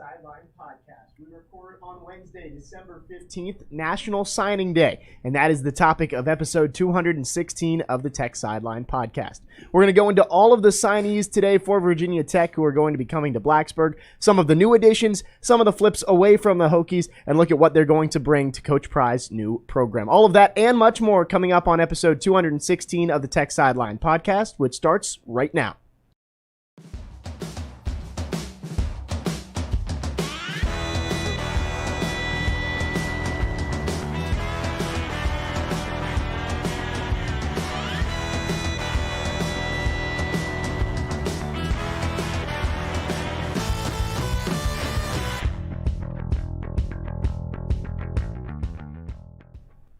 Sideline Podcast. We record on Wednesday, December 15th, National Signing Day, and that is the topic of episode 216 of the Tech Sideline Podcast. We're going to go into all of the signees today for Virginia Tech who are going to be coming to Blacksburg, some of the new additions, some of the flips away from the Hokies, and look at what they're going to bring to Coach Pry's new program. All of that and much more coming up on episode 216 of the Tech Sideline Podcast, which starts right now.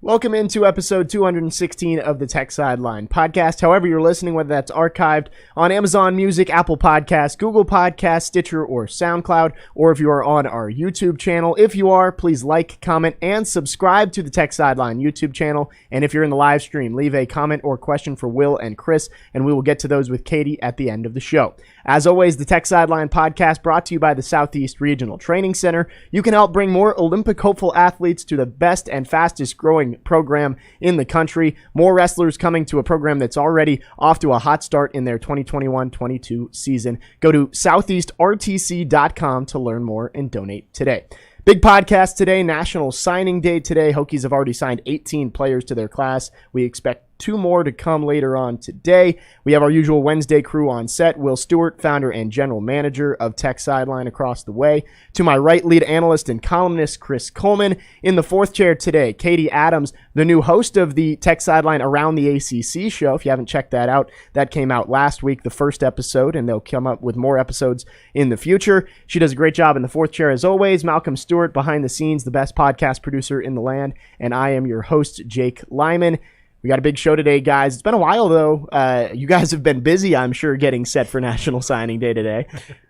Welcome into episode 216 of the Tech Sideline Podcast. However you're listening, whether that's archived on Amazon Music, Apple Podcasts, Google Podcasts, Stitcher, or SoundCloud, or if you are on our YouTube channel. If you are, please like, comment, and subscribe to the Tech Sideline YouTube channel. And if you're in the live stream, leave a comment or question for Will and Chris, and we will get to those with Katie at the end of the show. As always, the Tech Sideline Podcast brought to you by the Southeast Regional Training Center. You can help bring more Olympic hopeful athletes to the best and fastest growing program in the country. More wrestlers coming to a program that's already off to a hot start in their 2021-22 season. Go to southeastrtc.com to learn more and donate today. Big podcast today, National Signing Day today. Hokies have already signed 18 players to their class. We expect 2 more to come later on today. We have our usual Wednesday crew on set. Will Stewart, founder and general manager of Tech Sideline across the way. To my right, lead analyst and columnist Chris Coleman. In the fourth chair today, Katie Adams, the new host of the Tech Sideline Around the ACC show. If you haven't checked that out, that came out last week, the first episode, and they'll come up with more episodes in the future. She does a great job in the fourth chair as always. Malcolm Stewart, behind the scenes, the best podcast producer in the land, and I am your host, Jake Lyman. We got a big show today, guys. It's been a while, though. You guys have been busy, I'm sure, getting set for National Signing Day today.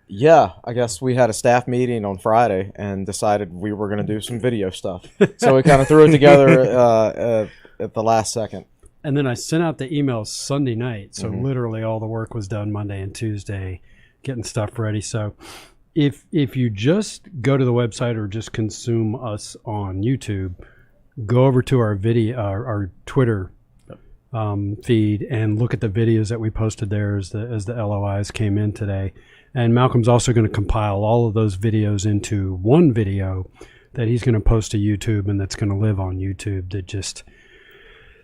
Yeah, I guess we had a staff meeting on Friday and decided we were going to do some video stuff. So we kind of threw it together at the last second. And then I sent out the emails Sunday night. So literally all the work was done Monday and Tuesday, getting stuff ready. So if you just go to the website or just consume us on YouTube, go over to our video, our Twitter feed, and look at the videos that we posted there as the LOIs came in today. And Malcolm's also going to compile all of those videos into one video that he's going to post to YouTube, and that's going to live on YouTube, that just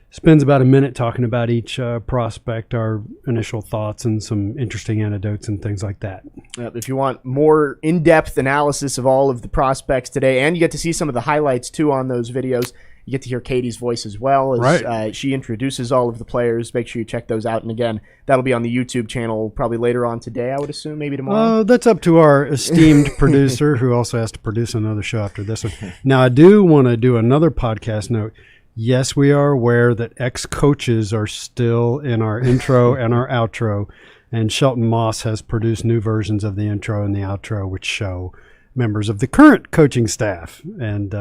spends about a minute talking about each prospect, our initial thoughts, and some interesting anecdotes and things like that. If you want more in-depth analysis of all of the prospects today, and you get to see some of the highlights too on those videos, you get to hear Katie's voice as well as she introduces all of the players. Make sure you check those out. And again, that'll be on the YouTube channel probably later on today, I would assume, maybe tomorrow. That's up to our esteemed producer, who also has to produce another show after this one. Now, I do want to do another podcast note. Yes, we are aware that ex-coaches are still in our intro and our outro, and Shelton Moss has produced new versions of the intro and the outro, which show members of the current coaching staff, and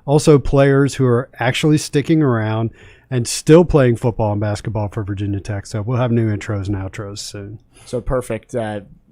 also players who are actually sticking around and still playing football and basketball for Virginia Tech. So we'll have new intros and outros soon. So perfect.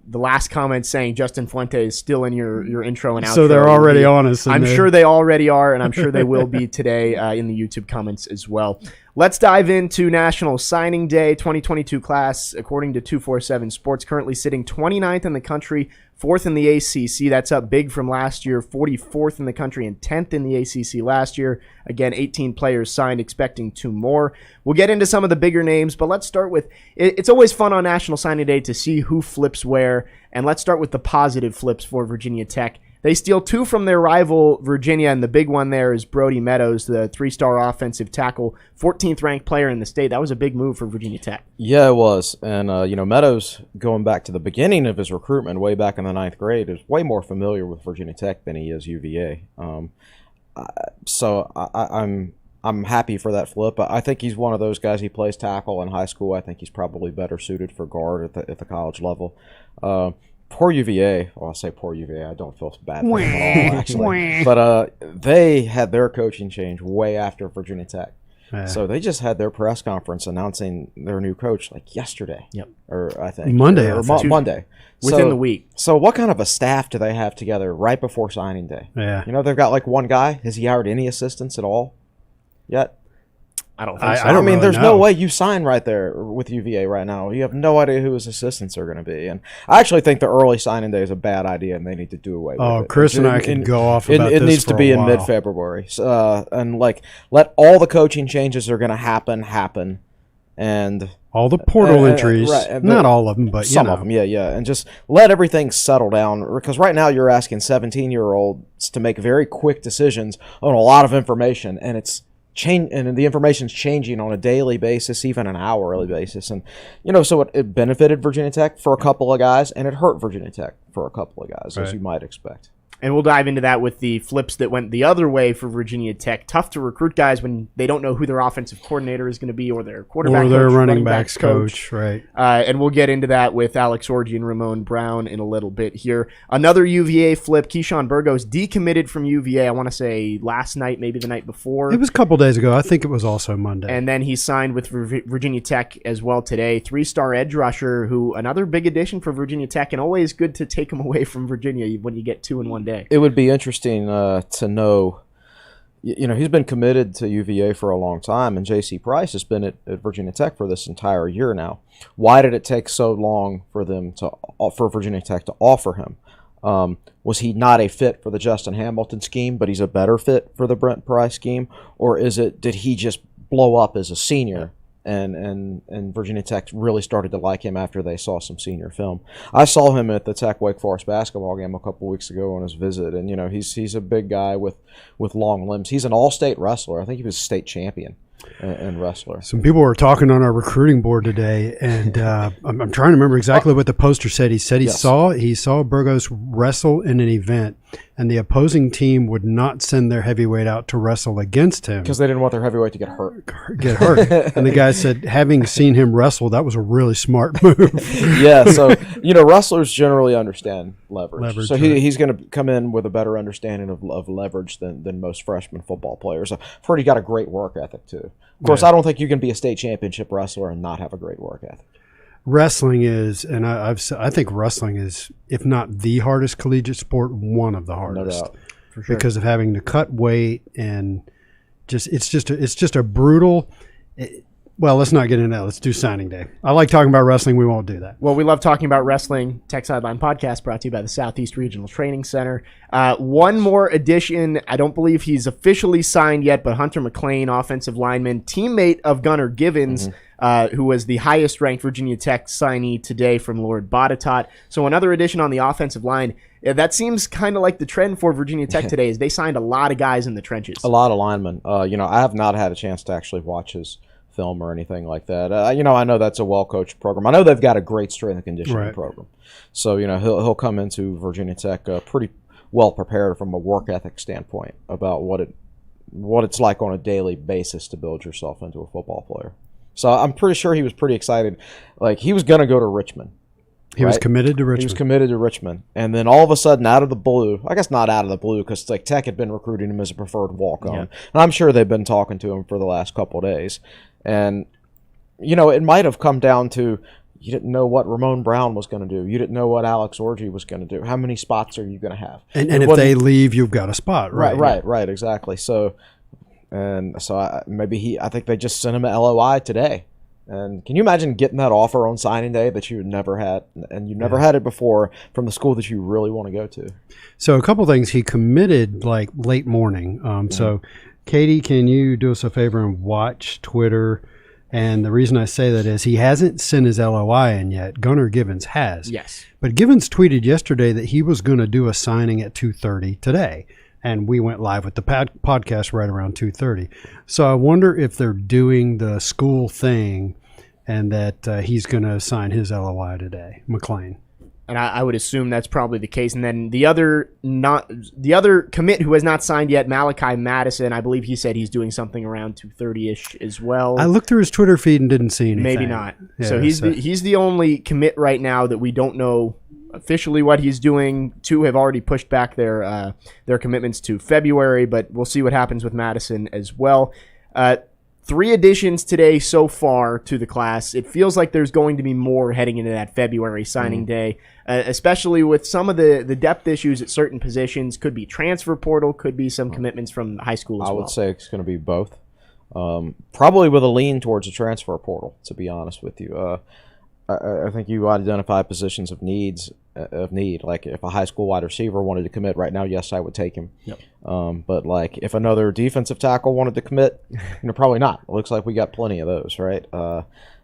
The last comment saying Justin Fuente is still in your intro and outro. So they're already on us. I'm sure they already are, and I'm sure they will be today in the YouTube comments as well. Let's dive into National Signing Day 2022 class. According to 247 Sports, currently sitting 29th in the country, 4th in the ACC. That's up big from last year, 44th in the country and 10th in the ACC last year. Again, 18 players signed, expecting 2 more. We'll get into some of the bigger names, but let's start with, it's always fun on National Signing Day to see who flips where, and let's start with the positive flips for Virginia Tech. They steal 2 from their rival, Virginia, and the big one there is Brody Meadows, the 3-star offensive tackle, 14th ranked player in the state. That was a big move for Virginia Tech. Yeah, it was. And, Meadows, going back to the beginning of his recruitment way back in the 9th grade, is way more familiar with Virginia Tech than he is UVA. So I'm happy for that flip. I think he's one of those guys. He plays tackle in high school. I think he's probably better suited for guard at the college level. Poor UVA. Well, I'll say poor UVA. I don't feel bad for them at all, actually. But they had their coaching change way after Virginia Tech. So they just had their press conference announcing their new coach like yesterday. Yep. Or I think Monday. Monday. Within the week. So what kind of a staff do they have together right before signing day? Yeah. They've got like one guy. Has he hired any assistants at all yet? I don't think so. I mean, there's no way you sign right there with UVA right now. You have no idea who his assistants are going to be. And I actually think the early signing day is a bad idea, and they need to do away with it. Oh, Chris and I can go off about this. It needs to be in mid-February. And, let all the coaching changes that are going to happen. And all the portal entries. Right, not all of them, but some of them. Yeah. And just let everything settle down. Because right now you're asking 17-year-olds to make very quick decisions on a lot of information, and it's and the information's changing on a daily basis, even an hourly basis. And, so it benefited Virginia Tech for a couple of guys, and it hurt Virginia Tech for a couple of guys, as you might expect. And we'll dive into that with the flips that went the other way for Virginia Tech. Tough to recruit guys when they don't know who their offensive coordinator is going to be, or their quarterback coach, or their running backs coach, right? And we'll get into that with Alex Orji and Ramon Brown in a little bit here. Another UVA flip. Keyshawn Burgos decommitted from UVA, I want to say last night, maybe the night before. It was a couple days ago. I think it was also Monday. And then he signed with Virginia Tech as well today. 3-star edge rusher, who another big addition for Virginia Tech, and always good to take him away from Virginia when you get 2 in one day. It would be interesting to know, he's been committed to UVA for a long time, and J.C. Price has been at Virginia Tech for this entire year now. Why did it take so long for Virginia Tech to offer him? Was he not a fit for the Justin Hamilton scheme, but he's a better fit for the Brent Pry scheme? Or did he just blow up as a senior? And Virginia Tech really started to like him after they saw some senior film. I saw him at the Tech Wake Forest basketball game a couple weeks ago on his visit, and he's a big guy with long limbs. He's an all-state wrestler. I think he was state champion and wrestler. Some people were talking on our recruiting board today, and I'm trying to remember exactly what the poster said. He said he saw Burgos wrestle in an event, and the opposing team would not send their heavyweight out to wrestle against him because they didn't want their heavyweight to get hurt. And the guy said, having seen him wrestle, that was a really smart move. Yeah, so wrestlers generally understand leverage. So he's going to come in with a better understanding of leverage than most freshman football players. I've heard he got a great work ethic too. Of course, I don't think you can be a state championship wrestler and not have a great work ethic. Wrestling is, and I think wrestling is, if not the hardest collegiate sport, one of the hardest. No doubt. For sure. Because of having to cut weight, and it's just a brutal. Well, let's not get into that. Let's do signing day. I like talking about wrestling. We won't do that. Well, we love talking about wrestling. Tech Sideline Podcast brought to you by the Southeast Regional Training Center. One more addition. I don't believe he's officially signed yet, but Hunter McLean, offensive lineman, teammate of Gunnar Givens, who was the highest-ranked Virginia Tech signee today from Lord Botetourt. So another addition on the offensive line. That seems kind of like the trend for Virginia Tech today is they signed a lot of guys in the trenches. A lot of linemen. I have not had a chance to actually watch his film or anything like that. I know that's a well-coached program. I know they've got a great strength and conditioning program. So, he'll come into Virginia Tech pretty well prepared from a work ethic standpoint about what it's like on a daily basis to build yourself into a football player. So I'm pretty sure he was pretty excited. Like, he was going to go to Richmond. He was committed to Richmond. He was committed to Richmond. And then all of a sudden, out of the blue, I guess not out of the blue, because like Tech had been recruiting him as a preferred walk-on. Yeah. And I'm sure they've been talking to him for the last couple of days. And, it might have come down to you didn't know what Ramon Brown was going to do. You didn't know what Alex Orji was going to do. How many spots are you going to have? And if they leave, you've got a spot, right? Right, exactly. So, I think they just sent him an LOI today. And can you imagine getting that offer on signing day that you never had, and you never had it before from the school that you really want to go to? So a couple things. He committed like late morning. So, Katie, can you do us a favor and watch Twitter? And the reason I say that is he hasn't sent his LOI in yet. Gunnar Givens has. Yes. But Givens tweeted yesterday that he was going to do a signing at 2:30 today. And we went live with the podcast right around 2:30. So I wonder if they're doing the school thing and that he's going to sign his LOI today, McLean. And I would assume that's probably the case. And then the other commit who has not signed yet, Malachi Madison, I believe he said he's doing something around 2:30-ish as well. I looked through his Twitter feed and didn't see anything. Maybe not. Yeah, so he's the only commit right now that we don't know officially what he's doing. Two have already pushed back their commitments to February, but we'll see what happens with Madison as well. 3 additions today so far to the class. It feels like there's going to be more heading into that February signing day, especially with some of the depth issues at certain positions. Could be transfer portal, could be some commitments from high school as well. I would say it's going to be both. Probably with a lean towards the transfer portal, to be honest with you. I think you identify positions of need. Like if a high school wide receiver wanted to commit right now, yes, I would take him. Yep. But like if another defensive tackle wanted to commit, probably not. It looks like we got plenty of those, right?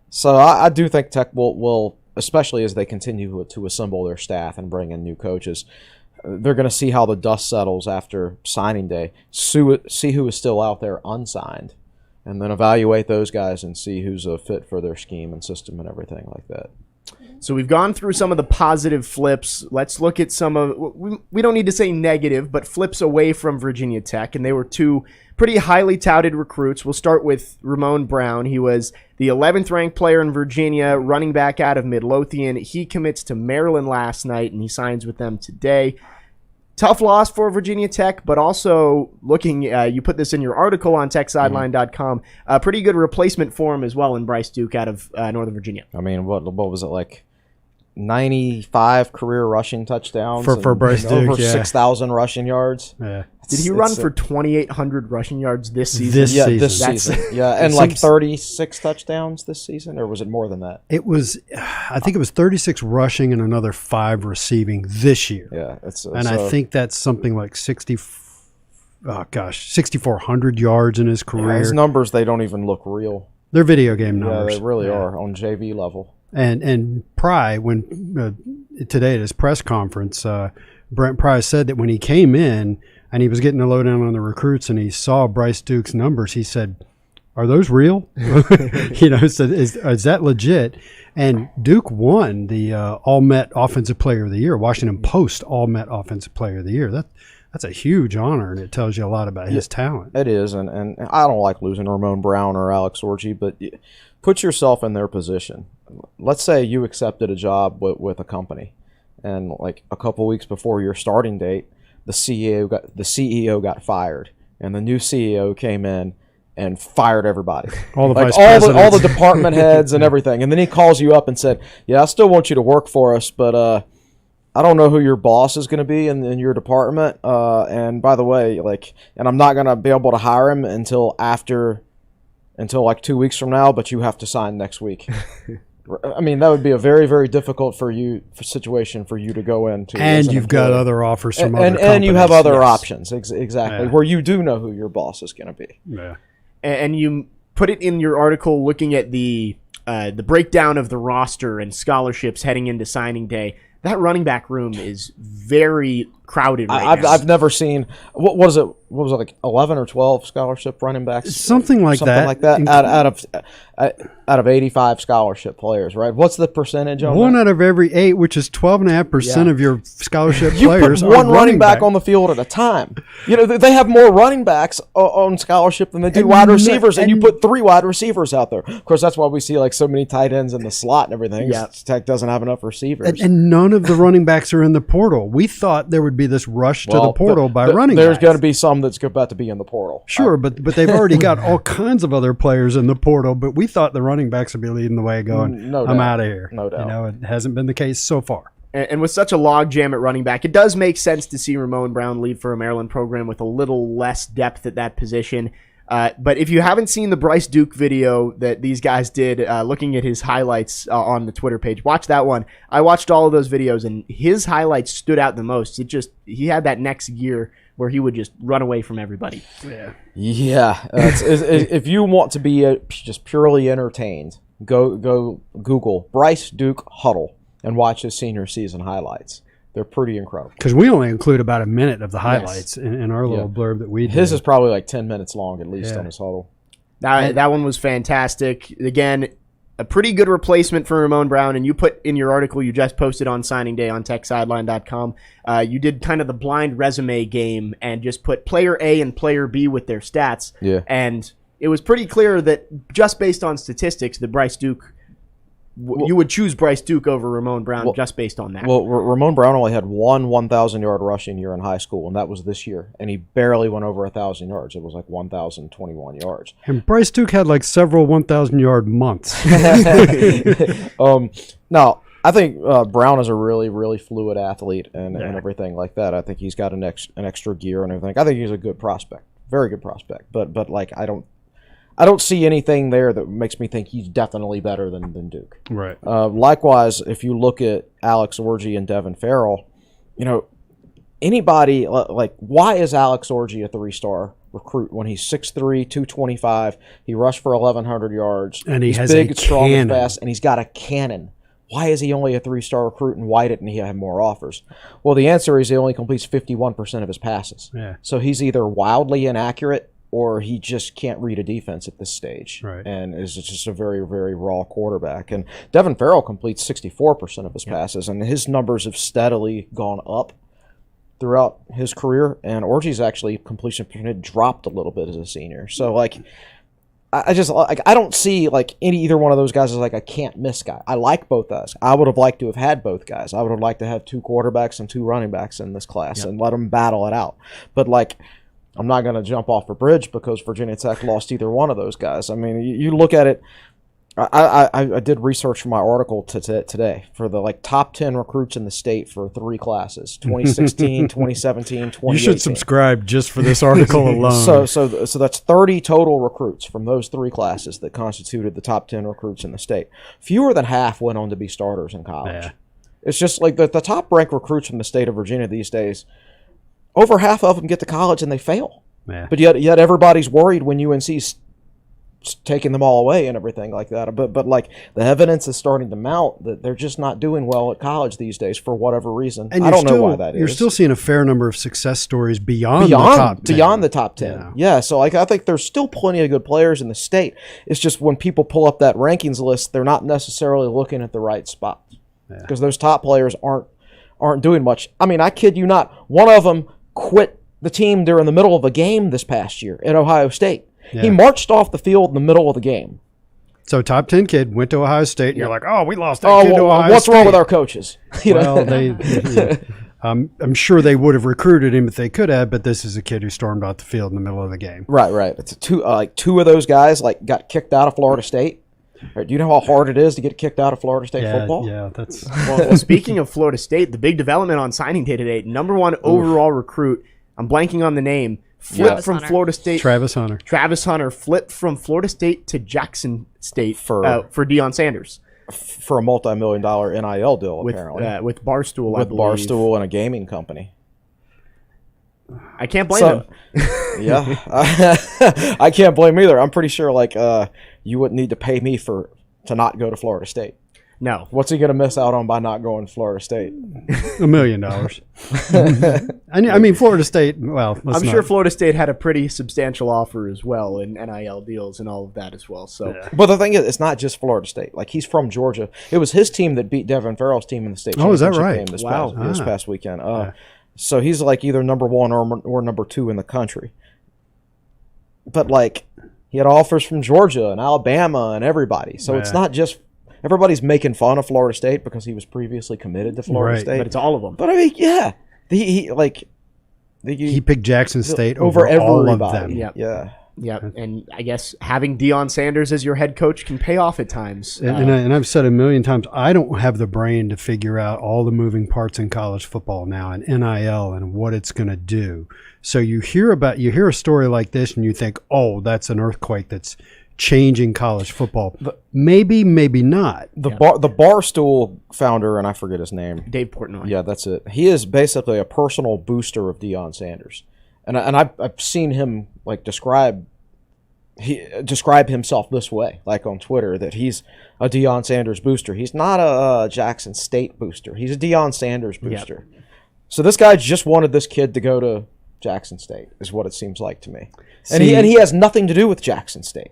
So I do think Tech will, especially as they continue to assemble their staff and bring in new coaches, they're going to see how the dust settles after signing day, see who is still out there unsigned, and then evaluate those guys and see who's a fit for their scheme and system and everything like that. So we've gone through some of the positive flips. Let's look at some of, we don't need to say negative, but flips away from Virginia Tech, and they were 2 pretty highly touted recruits. We'll start with Ramon Brown. He was the 11th ranked player in Virginia, running back out of Midlothian. He commits to Maryland last night, and he signs with them today. Tough loss for Virginia Tech, but also looking, you put this in your article on techsideline.com, a pretty good replacement for him as well in Bryce Duke out of Northern Virginia. I mean, what was it, like 95 career rushing touchdowns for Bryce Duke, over 6,000 rushing yards. Yeah. Did he run for 2,800 rushing yards this season? This season. Yeah, and like 36 touchdowns this season, or was it more than that? It was, I think it was 36 rushing and another 5 receiving this year. Yeah, I think that's something like 6,400 yards in his career. Yeah, his numbers, they don't even look real. They're video game numbers. Yeah, they really are on JV level. And Pry, when today at his press conference, Brent Pry said that when he came in and he was getting the lowdown on the recruits and he saw Bryce Duke's numbers, he said, "Are those real?" So is that legit? And Duke won the All-Met Offensive Player of the Year, Washington Post All-Met Offensive Player of the Year. That's a huge honor, and it tells you a lot about his talent. It is, and I don't like losing Ramon Brown or Alex Orji, but put yourself in their position. Let's say you accepted a job with a company, and like a couple weeks before your starting date, the CEO got fired, and the new CEO came in and fired everybody. All the like vice presidents. all the department heads and everything. And then he calls you up and said, "Yeah, I still want you to work for us, but I don't know who your boss is going to be in your department. And by the way, and I'm not going to be able to hire him until after until like 2 weeks from now, but you have to sign next week. I mean, that would be a very, very difficult situation for you to go into. And you've got other offers from other companies. And you have other options, exactly, where you do know who your boss is going to be. Yeah. And you put it in your article looking at the breakdown of the roster and scholarships heading into signing day. That running back room is very crowded right now. I've never seen what was it like 11 or 12 scholarship running backs, something like that out of 85 scholarship players, right? What's the percentage on one that? out of every 8, which is 12.5% of your scholarship You players. put one running back on the field at a time. You know, they have more running backs on scholarship than they do wide receivers, and you put 3 wide receivers out there. Of course, that's why we see like so many tight ends in the slot and everything. Yeah. Tech doesn't have enough receivers, and none of the running backs are in the portal. We thought there would be this rush to the portal by running backs. There's going to be some that's about to be in the portal. Sure, but they've already got all kinds of other players in the portal. But we thought the running backs would be leading the way, going, I'm out of here. No doubt. You know, it hasn't been the case so far. And with such a logjam at running back, it does make sense to see Ramon Brown leave for a Maryland program with a little less depth at that position. But if you haven't seen the Bryce Duke video that these guys did, looking at his highlights on the Twitter page, watch that one. I watched all of those videos, and his highlights stood out the most. He had that next gear where he would just run away from everybody. Yeah. If you want to be just purely entertained, go Google Bryce Duke huddle and watch his senior season highlights. They're pretty incredible. Because we only include about a minute of the highlights in our little blurb that we did. His is probably like 10 minutes long at least on his huddle. That one was fantastic. Again, a pretty good replacement for Ramon Brown. And you put in your article you just posted on signing day on techsideline.com, you did kind of the blind resume game and just put player A and player B with their stats. Yeah. And it was pretty clear that just based on statistics that Bryce Duke you would choose Bryce Duke over Ramon Brown just based on that. Well, Ramon Brown only had one 1,000-yard rushing year in high school, and that was this year. And he barely went over 1,000 yards. It was like 1,021 yards. And Bryce Duke had like several 1,000-yard months. Now, I think Brown is a really, really fluid athlete and everything like that. I think he's got an extra gear and everything. I think he's a good prospect, very good prospect. But like I don't see anything there that makes me think he's definitely better than Duke. Right. Likewise, if you look at Alex Orji and Devin Farrell, you know, anybody like why is Alex Orji a 3-star recruit when he's 6'3", 225? He rushed for 1,100 yards. And he's big, strong, and cannon. fast, and he's got a cannon. Why is he only a 3-star recruit, and why didn't he have more offers? Well, the answer is he only completes 51% of his passes. Yeah. So he's either wildly inaccurate or he just can't read a defense at this stage, right, and is just a very, very raw quarterback. And Devin Farrell completes 64% of his passes, and his numbers have steadily gone up throughout his career. And Orji's actually completion percentage dropped a little bit as a senior. So, like, I don't see like either one of those guys as like a can't miss guy. I like both guys. I would have liked to have had both guys. I would have liked to have 2 quarterbacks and 2 running backs in this class and let them battle it out. But like, I'm not going to jump off a bridge because Virginia Tech lost either one of those guys. I mean, you look at it. I did research for my article today for the like top 10 recruits in the state for 3 classes: 2016, 2017, 2018. You should subscribe just for this article alone. So that's 30 total recruits from those 3 classes that constituted the top 10 recruits in the state. Fewer than half went on to be starters in college. Yeah. It's just like the top ranked recruits from the state of Virginia these days. Over half of them get to college and they fail. Yeah. But yet everybody's worried when UNC's taking them all away and everything like that. But like the evidence is starting to mount that they're just not doing well at college these days for whatever reason. And I don't know why that is. You're still seeing a fair number of success stories beyond the top 10. Yeah, so like I think there's still plenty of good players in the state. It's just when people pull up that rankings list, they're not necessarily looking at the right spots because those top players aren't doing much. I mean, I kid you not. One of them quit the team during the middle of a game this past year at Ohio State. Yeah. He marched off the field in the middle of the game. So top 10 kid went to Ohio State, and you're like, oh, we lost that kid to Ohio State. What's wrong with our coaches? I'm sure they would have recruited him if they could have, but this is a kid who stormed off the field in the middle of the game. Right. It's two of those guys got kicked out of Florida State. Right, do you know how hard it is to get kicked out of Florida State football? Yeah, that's... Well, speaking of Florida State, the big development on signing day today, number 1 overall recruit, I'm blanking on the name, flipped from Florida State. Travis Hunter flipped from Florida State to Jackson State for Deion Sanders. For a multi-million-dollar NIL deal, apparently. With Barstool, I believe. With Barstool and a gaming company. I can't blame him. Yeah. I can't blame either. I'm pretty sure, you wouldn't need to pay me to not go to Florida State. No. What's he going to miss out on by not going to Florida State? $1 million. I mean, Florida State, well, I'm sure Florida State had a pretty substantial offer as well in NIL deals and all of that as well. So, yeah. But the thing is, it's not just Florida State. He's from Georgia. It was his team that beat Devin Farrell's team in the state championship game this past weekend. So he's either number one or number two in the country. But he had offers from Georgia and Alabama and everybody. So it's not just everybody's making fun of Florida State because he was previously committed to Florida State. But it's all of them. But I mean, yeah, he picked Jackson State over all of them. Yep. Yeah. Yeah, and I guess having Deion Sanders as your head coach can pay off at times. And I've said a million times, I don't have the brain to figure out all the moving parts in college football now and NIL and what it's going to do. So you hear a story like this and you think, oh, that's an earthquake that's changing college football. Maybe not. The Barstool founder, and I forget his name. Dave Portnoy. Yeah, that's it. He is basically a personal booster of Deion Sanders. And I've seen him describe himself this way, on Twitter, that he's a Deion Sanders booster. He's not a Jackson State booster. He's a Deion Sanders booster. Yep. So this guy just wanted this kid to go to Jackson State, is what it seems like to me. And he has nothing to do with Jackson State.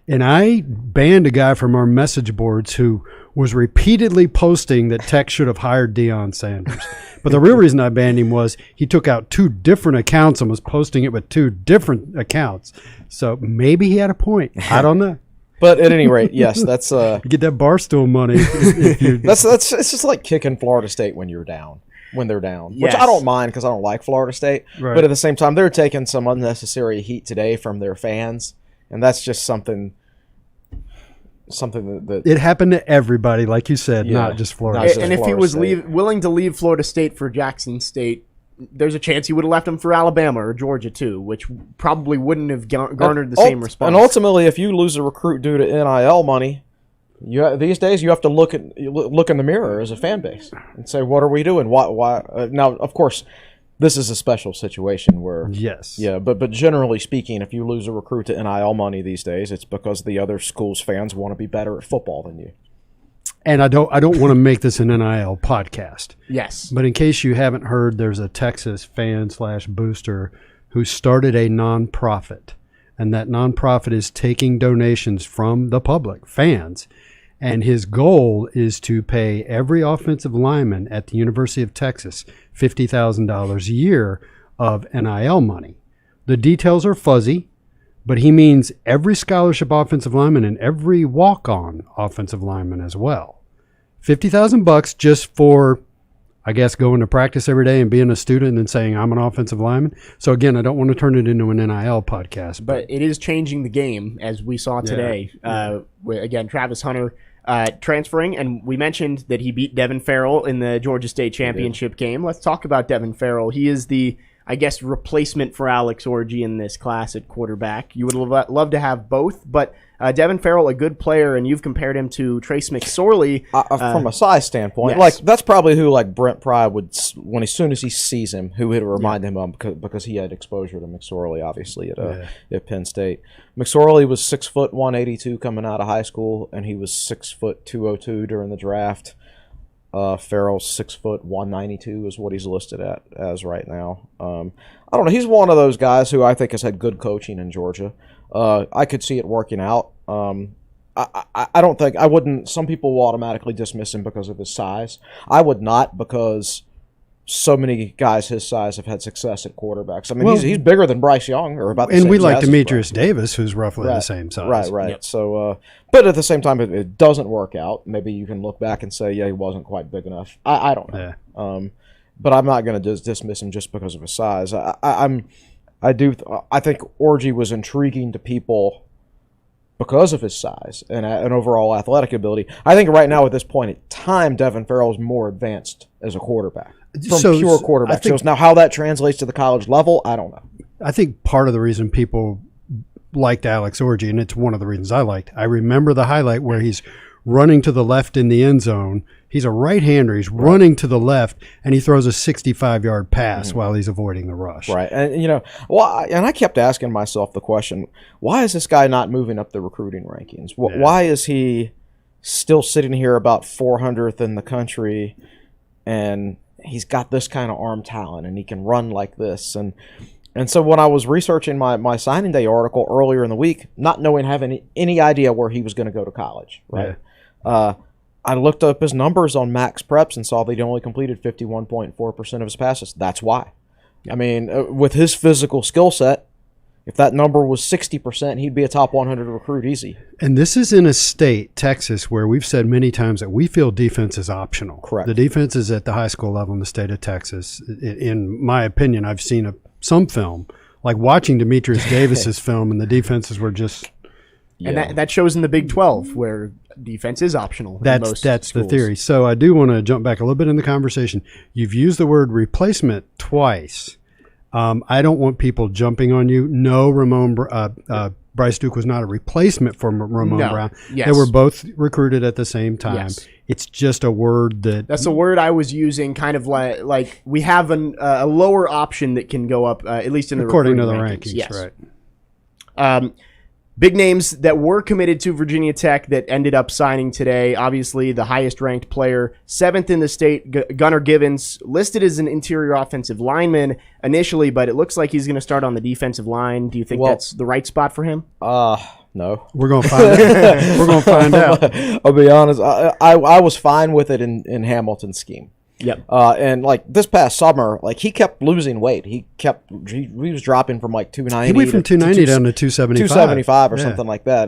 And I banned a guy from our message boards who was repeatedly posting that Tech should have hired Deion Sanders. But the real reason I banned him was he took out 2 different accounts and was posting it with 2 different accounts. So maybe he had a point. I don't know. But at any rate, yes, that's you get that Barstool money. That's it's just like kicking Florida State when they're down, which I don't mind because I don't like Florida State. Right. But at the same time, they're taking some unnecessary heat today from their fans, and that's just something that it happened to everybody, like you said, not just Florida State. And if he was willing to leave Florida State for Jackson State, there's a chance he would have left him for Alabama or Georgia too, which probably wouldn't have garnered the same response. And ultimately, if you lose a recruit due to NIL money, these days you have to look in the mirror as a fan base and say, what are we doing? Why? Now, of course, this is a special situation where but generally speaking, if you lose a recruit to NIL money these days, it's because the other school's fans want to be better at football than you. And I don't want to make this an NIL podcast. Yes. But in case you haven't heard, there's a Texas fan/booster who started a nonprofit, and that nonprofit is taking donations from the public, fans. And his goal is to pay every offensive lineman at the University of Texas $50,000 a year of NIL money. The details are fuzzy, but he means every scholarship offensive lineman and every walk-on offensive lineman as well. $50,000 just for, I guess, going to practice every day and being a student and saying, I'm an offensive lineman. So, again, I don't want to turn it into an NIL podcast. But it is changing the game, as we saw today. Again, Travis Hunter transferring, and we mentioned that he beat Devin Farrell in the Georgia State championship game. Let's talk about Devin Farrell. He is the, I guess, replacement for Alex Orji in this class at quarterback. You would love to have both, but Devin Farrell, a good player, and you've compared him to Trace McSorley. From a size standpoint, that's probably who Brent Pry would, as soon as he sees him, who would remind him of because he had exposure to McSorley, obviously, at Penn State. McSorley was 6 foot 182 coming out of high school, and he was 6 foot 202 during the draft. Farrell's 6 foot 192 is what he's listed as right now. I don't know. He's one of those guys who I think has had good coaching in Georgia. I could see it working out. I don't think I wouldn't. Some people will automatically dismiss him because of his size. I would not, because so many guys his size have had success at quarterbacks. I mean, he's bigger than Bryce Young, or about the same. And we like Demetrius Davis, who's roughly the same size. Right. Yep. So, but at the same time, it doesn't work out. Maybe you can look back and say, he wasn't quite big enough. I don't know. Yeah. But I'm not going to dismiss him just because of his size. I think Orji was intriguing to people because of his size and overall athletic ability. I think right now at this point in time, Devin Farrell is more advanced as a quarterback from pure quarterback skills. Now, how that translates to the college level, I don't know. I think part of the reason people liked Alex Orji, and it's one of the reasons I liked, I remember the highlight where he's running to the left in the end zone. He's a right-hander. He's running to the left, and he throws a 65-yard pass while he's avoiding the rush. Right. And, and I kept asking myself the question, why is this guy not moving up the recruiting rankings? Why is he still sitting here about 400th in the country, and he's got this kind of arm talent, and he can run like this? And so when I was researching my signing day article earlier in the week, not having any idea where he was going to go to college, right? Yeah. I looked up his numbers on Max Preps and saw that he only completed 51.4% of his passes. That's why. Yeah. I mean, with his physical skill set, if that number was 60%, he'd be a top 100 recruit easy. And this is in a state, Texas, where we've said many times that we feel defense is optional. Correct. The defense is at the high school level in the state of Texas. In my opinion, I've seen some film, like watching Demetrius Davis's film, and the defenses were just... And that shows in the Big 12, where defense is optional. That's the theory. So I do want to jump back a little bit in the conversation. You've used the word replacement twice. I don't want people jumping on you. No, Bryce Duke was not a replacement for Ramon Brown. Yes. They were both recruited at the same time. Yes. It's just a word that's a word I was using, kind of like we have a lower option that can go up, at least in the according to the rankings. Yes. Right. Big names that were committed to Virginia Tech that ended up signing today. Obviously, the highest-ranked player, 7th in the state, Gunnar Givens, listed as an interior offensive lineman initially, but it looks like he's going to start on the defensive line. Do you think that's the right spot for him? No. We're going to find out. We're going to find out. I'll be honest. I was fine with it in Hamilton's scheme. Yep. And like this past summer, like he kept losing weight. He was dropping from like 290. He went from 290 down to 275. 275 or something like that.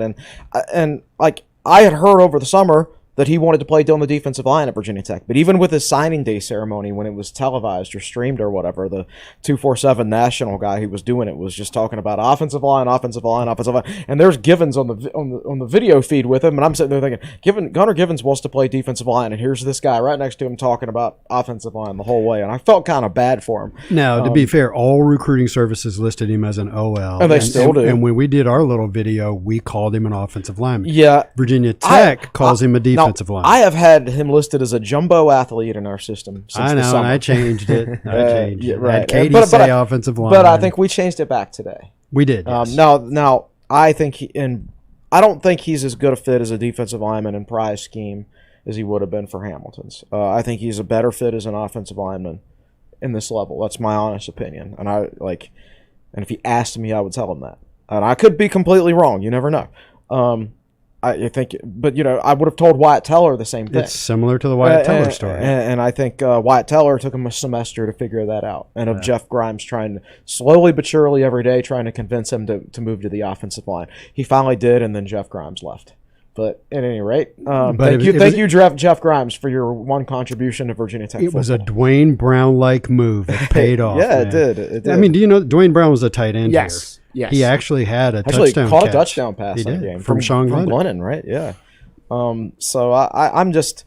And like I had heard over the summer that he wanted to play on the defensive line at Virginia Tech. But even with his signing day ceremony, when it was televised or streamed or whatever, the 247 national guy who was doing it was just talking about offensive line. And there's Givens on the video feed with him, and I'm sitting there thinking, Gunnar Givens wants to play defensive line, and here's this guy right next to him talking about offensive line the whole way, and I felt kind of bad for him. Now, to be fair, all recruiting services listed him as an OL. And they still do. And when we did our little video, we called him an offensive lineman. Yeah. Virginia Tech calls him a defensive line. I have had him listed as a jumbo athlete in our system since I know, the summer. and I changed it. Yeah, right. Had Katie say offensive line. But I think we changed it back today. We did. Yes. Now I think I don't think he's as good a fit as a defensive lineman in Pry's scheme as he would have been for Hamilton's. I think he's a better fit as an offensive lineman in this level. That's my honest opinion. And if he asked me, I would tell him that. And I could be completely wrong. You never know. I think, but I would have told Wyatt Teller the same thing. It's similar to the Wyatt Teller story. And I think Wyatt Teller took him a semester to figure that out. And of Jeff Grimes trying to slowly but surely every day trying to convince him to move to the offensive line. He finally did, and then Jeff Grimes left. But at any rate, thank you, Jeff Grimes, for your one contribution to Virginia Tech football. Was a Dwayne Brown-like move that paid off. Yeah, it did. I mean, do you know Dwayne Brown was a tight end here? Yes. He actually had a touchdown caught catch. a touchdown pass he that did, game from Sean Glennon, right? Yeah. So I'm just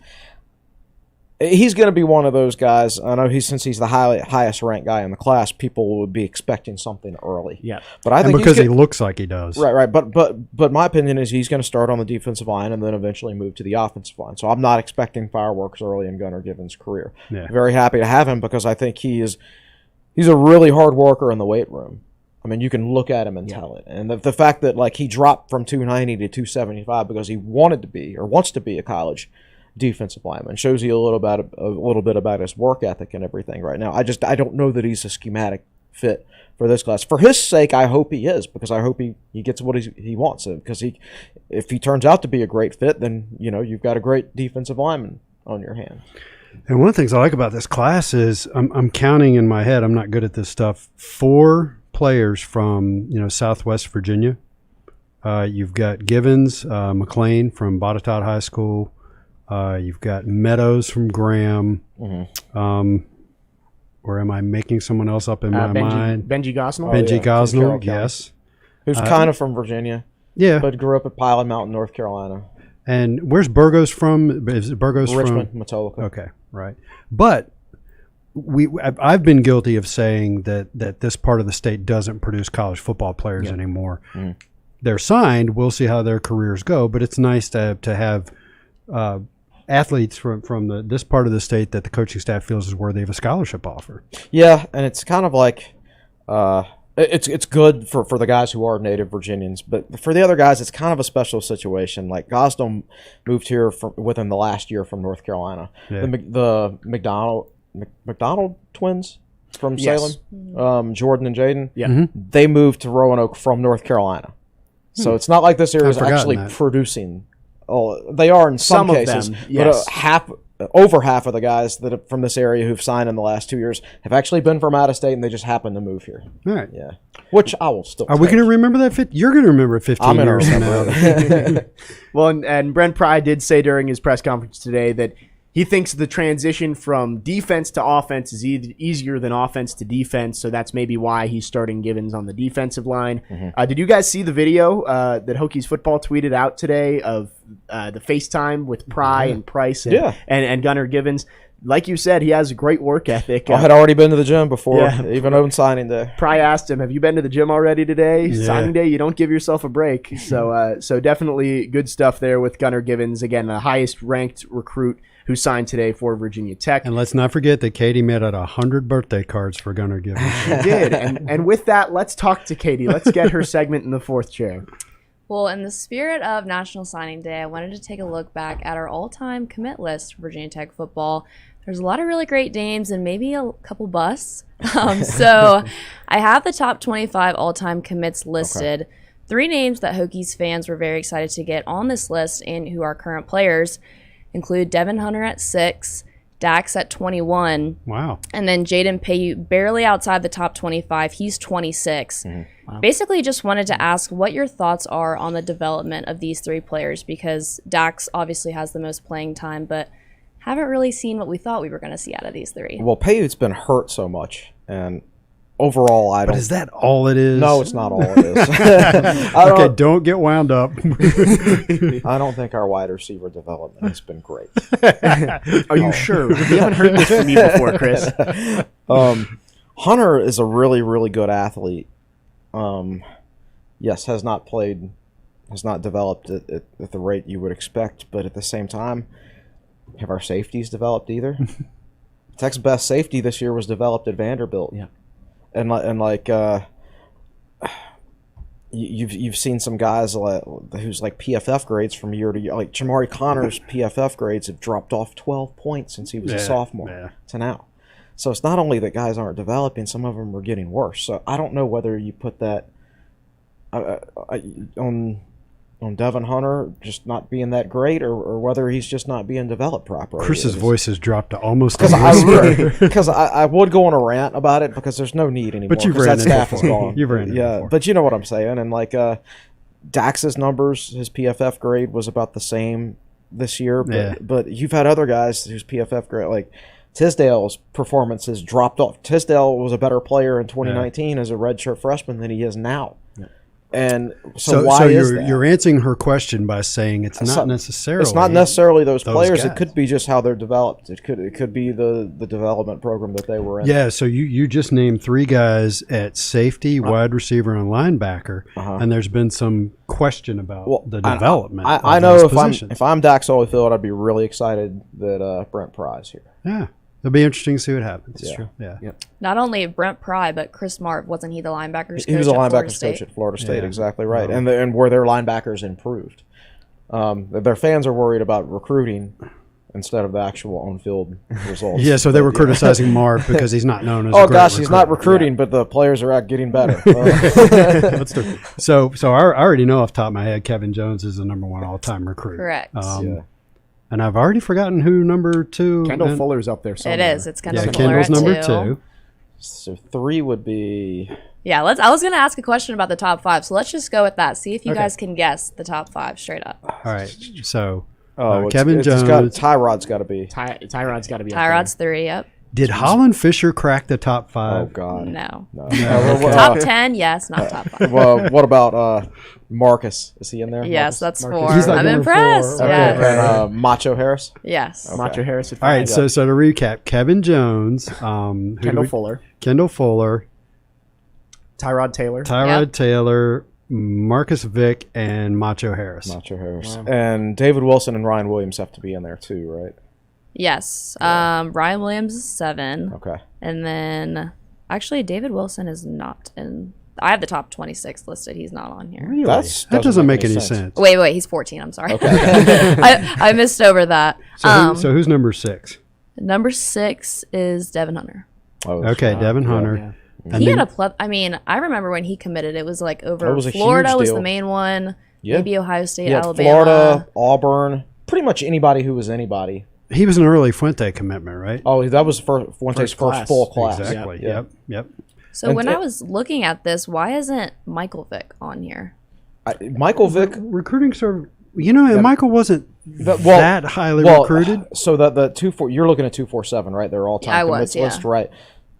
he's going to be one of those guys. I know since he's the highest ranked guy in the class, people would be expecting something early. Yeah. But I think because he looks like he does. Right. But my opinion is he's going to start on the defensive line and then eventually move to the offensive line. So I'm not expecting fireworks early in Gunnar Givens' career. Yeah. Very happy to have him because I think he's a really hard worker in the weight room. I mean, you can look at him and tell it. And the fact that like he dropped from 290 to 275 because he wanted to be or wants to be a college defensive lineman shows you a little bit about his work ethic and everything right now. I don't know that he's a schematic fit for this class. For his sake, I hope he is, because I hope he gets what he wants. Because if he turns out to be a great fit, then you've got a great defensive lineman on your hand. And one of the things I like about this class is I'm counting in my head. I'm not good at this stuff. 4 players from Southwest Virginia. You've got Givens, McLean from Botetourt High School. You've got Meadows from Graham. Mm-hmm. Or am I making someone else up in my mind? Benji Gosnell. Benji Gosnell, yes. Who's kind of from Virginia. Yeah. But grew up at Pilot Mountain, North Carolina. And where's Burgos from? Is it Burgos Richmond, from? Matolica. Okay, right. But I've been guilty of saying that this part of the state doesn't produce college football players anymore. Mm. They're signed. We'll see how their careers go, but it's nice to have athletes from this part of the state that the coaching staff feels is worthy of a scholarship offer. Yeah, and it's kind of like it's good for the guys who are native Virginians, but for the other guys, it's kind of a special situation. Like Gosdom moved here within the last year from North Carolina. Yeah. The McDonald twins from Salem, Jordan and Jaden, they moved to Roanoke from North Carolina. So it's not like this area is actually producing. Oh, they are in some cases, of them, yes. But over half of the guys that are from this area who've signed in the last 2 years have actually been from out of state, and they just happen to move here. All right, yeah. Which I will still. Are we going to remember that? You're going to remember it 15 years from now. Well, and Brent Pry did say during his press conference today that he thinks the transition from defense to offense is easier than offense to defense, so that's maybe why he's starting Givens on the defensive line. Mm-hmm. Did you guys see the video that Hokies football tweeted out today of the FaceTime with Pry and Price and Gunnar Givens? Like you said, he has a great work ethic. I had already been to the gym before, even on signing day. Pry asked him, have you been to the gym already today? Yeah. Signing day, you don't give yourself a break. So definitely good stuff there with Gunnar Givens. Again, the highest ranked recruit who signed today for Virginia Tech. And let's not forget that Katie made out 100 birthday cards for Gunnar Givens. She did. And with that, let's talk to Katie. Let's get her segment in the fourth chair. Well, in the spirit of National Signing Day, I wanted to take a look back at our all-time commit list for Virginia Tech football. There's a lot of really great names and maybe a couple busts. So I have the top 25 all-time commits listed. Okay. 3 names that Hokies fans were very excited to get on this list and who are current players include Devin Hunter at 6, Dax at 21. Wow. And then Jaden Payute barely outside the top 25. He's 26. Mm-hmm. Wow. Basically just wanted to ask what your thoughts are on the development of these 3 players, because Dax obviously has the most playing time, but haven't really seen what we thought we were going to see out of these 3. Well, Payute's been hurt so much, and overall, I don't. But is that all it is? No, it's not all it is. Okay, don't get wound up. I don't think our wide receiver development has been great. Are you sure? We haven't heard this from you before, Chris. Hunter is a really, really good athlete. Yes, has not developed at the rate you would expect, but at the same time, have our safeties developed either? Tech's best safety this year was developed at Vanderbilt. Yeah. And you've seen some guys whose like PFF grades from year to year, like Jamari Connor's PFF grades have dropped off 12 points since he was a sophomore to now. So it's not only that guys aren't developing; some of them are getting worse. So I don't know whether you put that on Devin Hunter just not being that great, or whether he's just not being developed properly. Chris's voice has dropped to almost because I would go on a rant about it because there's no need anymore. But you've ran that staff is gone. You've ran it before. But you know what I'm saying. And like Dax's numbers, his PFF grade was about the same this year. But you've had other guys whose PFF grade, like Tisdale's performance has dropped off. Tisdale was a better player in 2019 as a redshirt freshman than he is now. Yeah. And so why is that? You're answering her question by saying it's not necessarily. It's not necessarily those players. Guys. It could be just how they're developed. It could be the development program that they were in. Yeah. So you just named 3 guys at safety, wide receiver, and linebacker, and there's been some question about the development. I know if I'm Dax Holyfield, I'd be really excited that Brent Pry is here. Yeah. It'll be interesting to see what happens. It's true. Yeah. Yep. Not only Brent Pry, but Chris Marv. Wasn't he the linebackers coach? He was a linebackers coach at Florida State. Exactly right. And where their linebackers improved. Their fans are worried about recruiting instead of the actual on-field results. Yeah, so they were criticizing Marv because he's not known as a great recruiter. He's not recruiting, but the players are out getting better. So I already know off the top of my head Kevin Jones is the number 1 all-time recruit. Correct. And I've already forgotten who number 2. Kendall Fuller's up there somewhere. It is. It's Kendall Fuller. Kendall's number 2. So 3 would be. Yeah. I was going to ask a question about the top 5, so let's just go with that. See if you guys can guess the top 5 straight up. All right. So Kevin Jones. Tyrod's got to be. Tyrod's got to be. Tyrod's 3. Yep. Did Holland Fisher crack the top 5? Oh God. No. Okay. Top 10, yes, not top 5. Well, what about Marcus, is he in there? Yes, Marcus? that's Marcus. 4. He's like I'm number impressed. 4. Yeah. Okay. And Macho Harris. Yes. Okay. Macho Harris at All right, 5. so to recap, Kevin Jones, Kendall Fuller, Tyrod Taylor. Tyrod Taylor, Marcus Vick, and Macho Harris. Macho Harris. Wow. And David Wilson and Ryan Williams have to be in there too, right? Yes. Ryan Williams is 7. Okay. And then, actually, David Wilson is not in. I have the top 26 listed. He's not on here. Really? That That doesn't make any sense. Wait, he's 14. I'm sorry. Okay. I missed over that. So who's number 6? Number 6 is Devin Hunter. Oh, Okay, Devin Hunter. Yeah. And He then- had a I remember when he committed, it was like over That was a Florida huge was deal. the main one. Yeah. Maybe Ohio State, Yeah, Alabama. Florida, Auburn, pretty much anybody who was anybody. He was an early Fuente commitment, right? Oh, that was Fuente's First class. first full class. Exactly. Yeah. Yep. So And when it- I was looking at this, why isn't Michael Vick on here? Michael Vick. Recruiting serve. Michael wasn't Well, that highly recruited. So the 2-4, you're looking at 247, right? They're all time I commits was, yeah. list, right?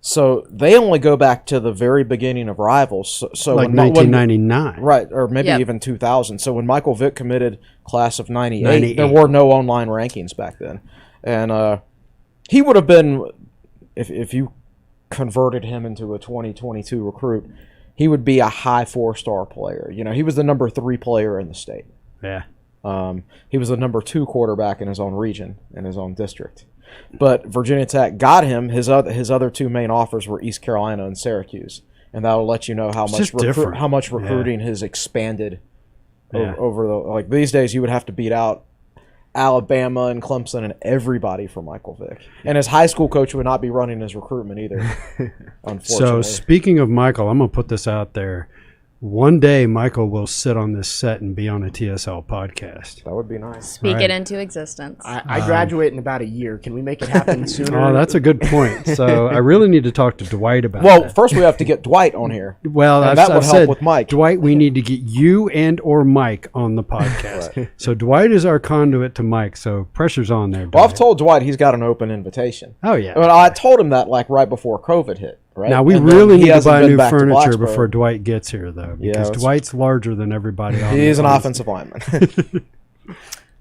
So they only go back to the very beginning of Rivals. So Like when, 1999. right, or maybe Yep. even 2000. So when Michael Vick committed class of 98, 98. there were no online rankings back then, and he would have been, if you converted him into a 2022 recruit, he would be a high 4-star player. He was the number 3 player in the state. Yeah. He was the number 2 quarterback in his own region, in his own district. But Virginia Tech got him. His other 2 main offers were East Carolina and Syracuse, and that'll let you know how just different. much recruiting has expanded Yeah. over the these days. You would have to beat out Alabama and Clemson and everybody for Michael Vick, and his high school coach would not be running his recruitment either. So Unfortunately, speaking of Michael, I'm gonna put this out there. One day, Michael will sit on this set and be on a TSL podcast. that would be nice. Speak Right. it into existence. I graduate in about a year. Can we make it happen sooner? Oh, that's a good point. So I really need to talk to Dwight about Well, that. first we have to get Dwight on here. Well, and I've, that would I've help said, with Mike. Dwight, we need to get you and or Mike on the podcast. So Dwight is our conduit to Mike. So pressure's on there. Well, I've Dwight. told Dwight he's got an open invitation. Oh yeah. Well, I told him that right before COVID hit. Right? Now we And then really he need to hasn't buy been new back to furniture Blacksburg. before Dwight gets here, though, because it's- Dwight's larger than everybody on He's the an on- offensive lineman.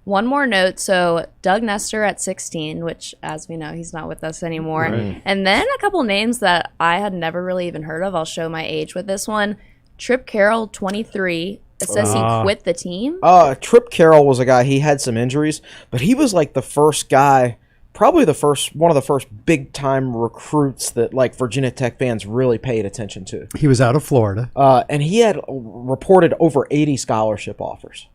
One more note. So Doug Nestor at 16, which, as we know, he's not with us anymore. Right. And then a couple names that I had never really even heard of. I'll show my age with this one. Trip Carroll, 23. It says he quit the team. Trip Carroll was a guy. He had some injuries, but he was like the first guy, probably one of the first big time recruits that Virginia Tech fans really paid attention to. He was out of Florida. And he had reported over 80 scholarship offers.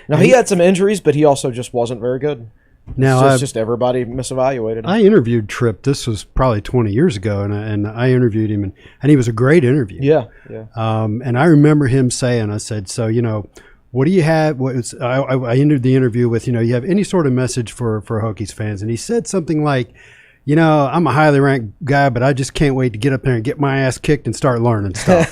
Now he had some injuries, but he also just wasn't very good. Now, It's just everybody misevaluated him. I interviewed Tripp. This was probably 20 years ago, and I interviewed him, and he was a great interview. Yeah. And I remember him saying, I said, so, what do you have? I ended the interview with, you have any sort of message for Hokies fans? And he said something like, I'm a highly ranked guy, but I just can't wait to get up there and get my ass kicked and start learning stuff.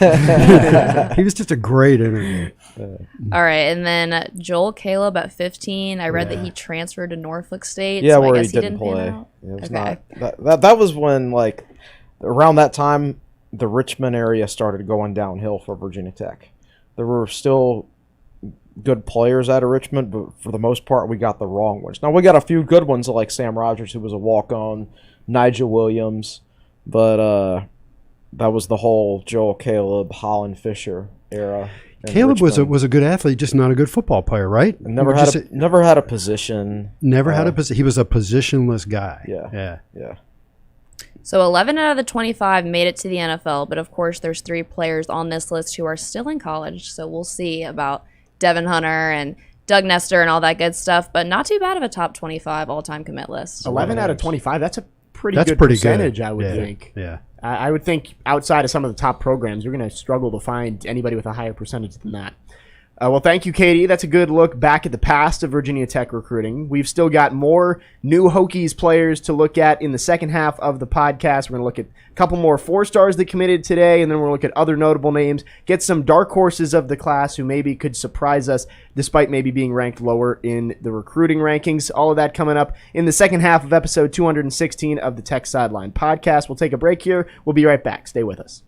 He was just a great interview. All right. And then Joel Caleb at 15. I read that he transferred to Norfolk State. Yeah, so where I he guess didn't pan play. out. It was Okay. not that was when around that time the Richmond area started going downhill for Virginia Tech. There were still good players out of Richmond, but for the most part we got the wrong ones. Now we got a few good ones like Sam Rogers, who was a walk-on, Nigel Williams, but that was the whole Joel Caleb, Holland Fisher era. in Caleb Richmond. was a good athlete, just not a good football player, right? Never had a position. Had a position. He was a positionless guy. Yeah. So 11 out of the 25 made it to the NFL, but of course there's 3 players on this list who are still in college. So we'll see about Devin Hunter and Doug Nestor and all that good stuff, but not too bad of a top 25 all-time commit list. 11 out of 25. That's a pretty That's good pretty percentage, good. I would Yeah. think. Yeah. I would think outside of some of the top programs, you're going to struggle to find anybody with a higher percentage than that. Well, thank you, Katie. That's a good look back at the past of Virginia Tech recruiting. We've still got more new Hokies players to look at in the second half of the podcast. We're going to look at a couple more 4-stars that committed today, and then we're going to look at other notable names, get some dark horses of the class who maybe could surprise us despite maybe being ranked lower in the recruiting rankings. All of that coming up in the second half of episode 216 of the Tech Sideline podcast. We'll take a break here. We'll be right back. Stay with us.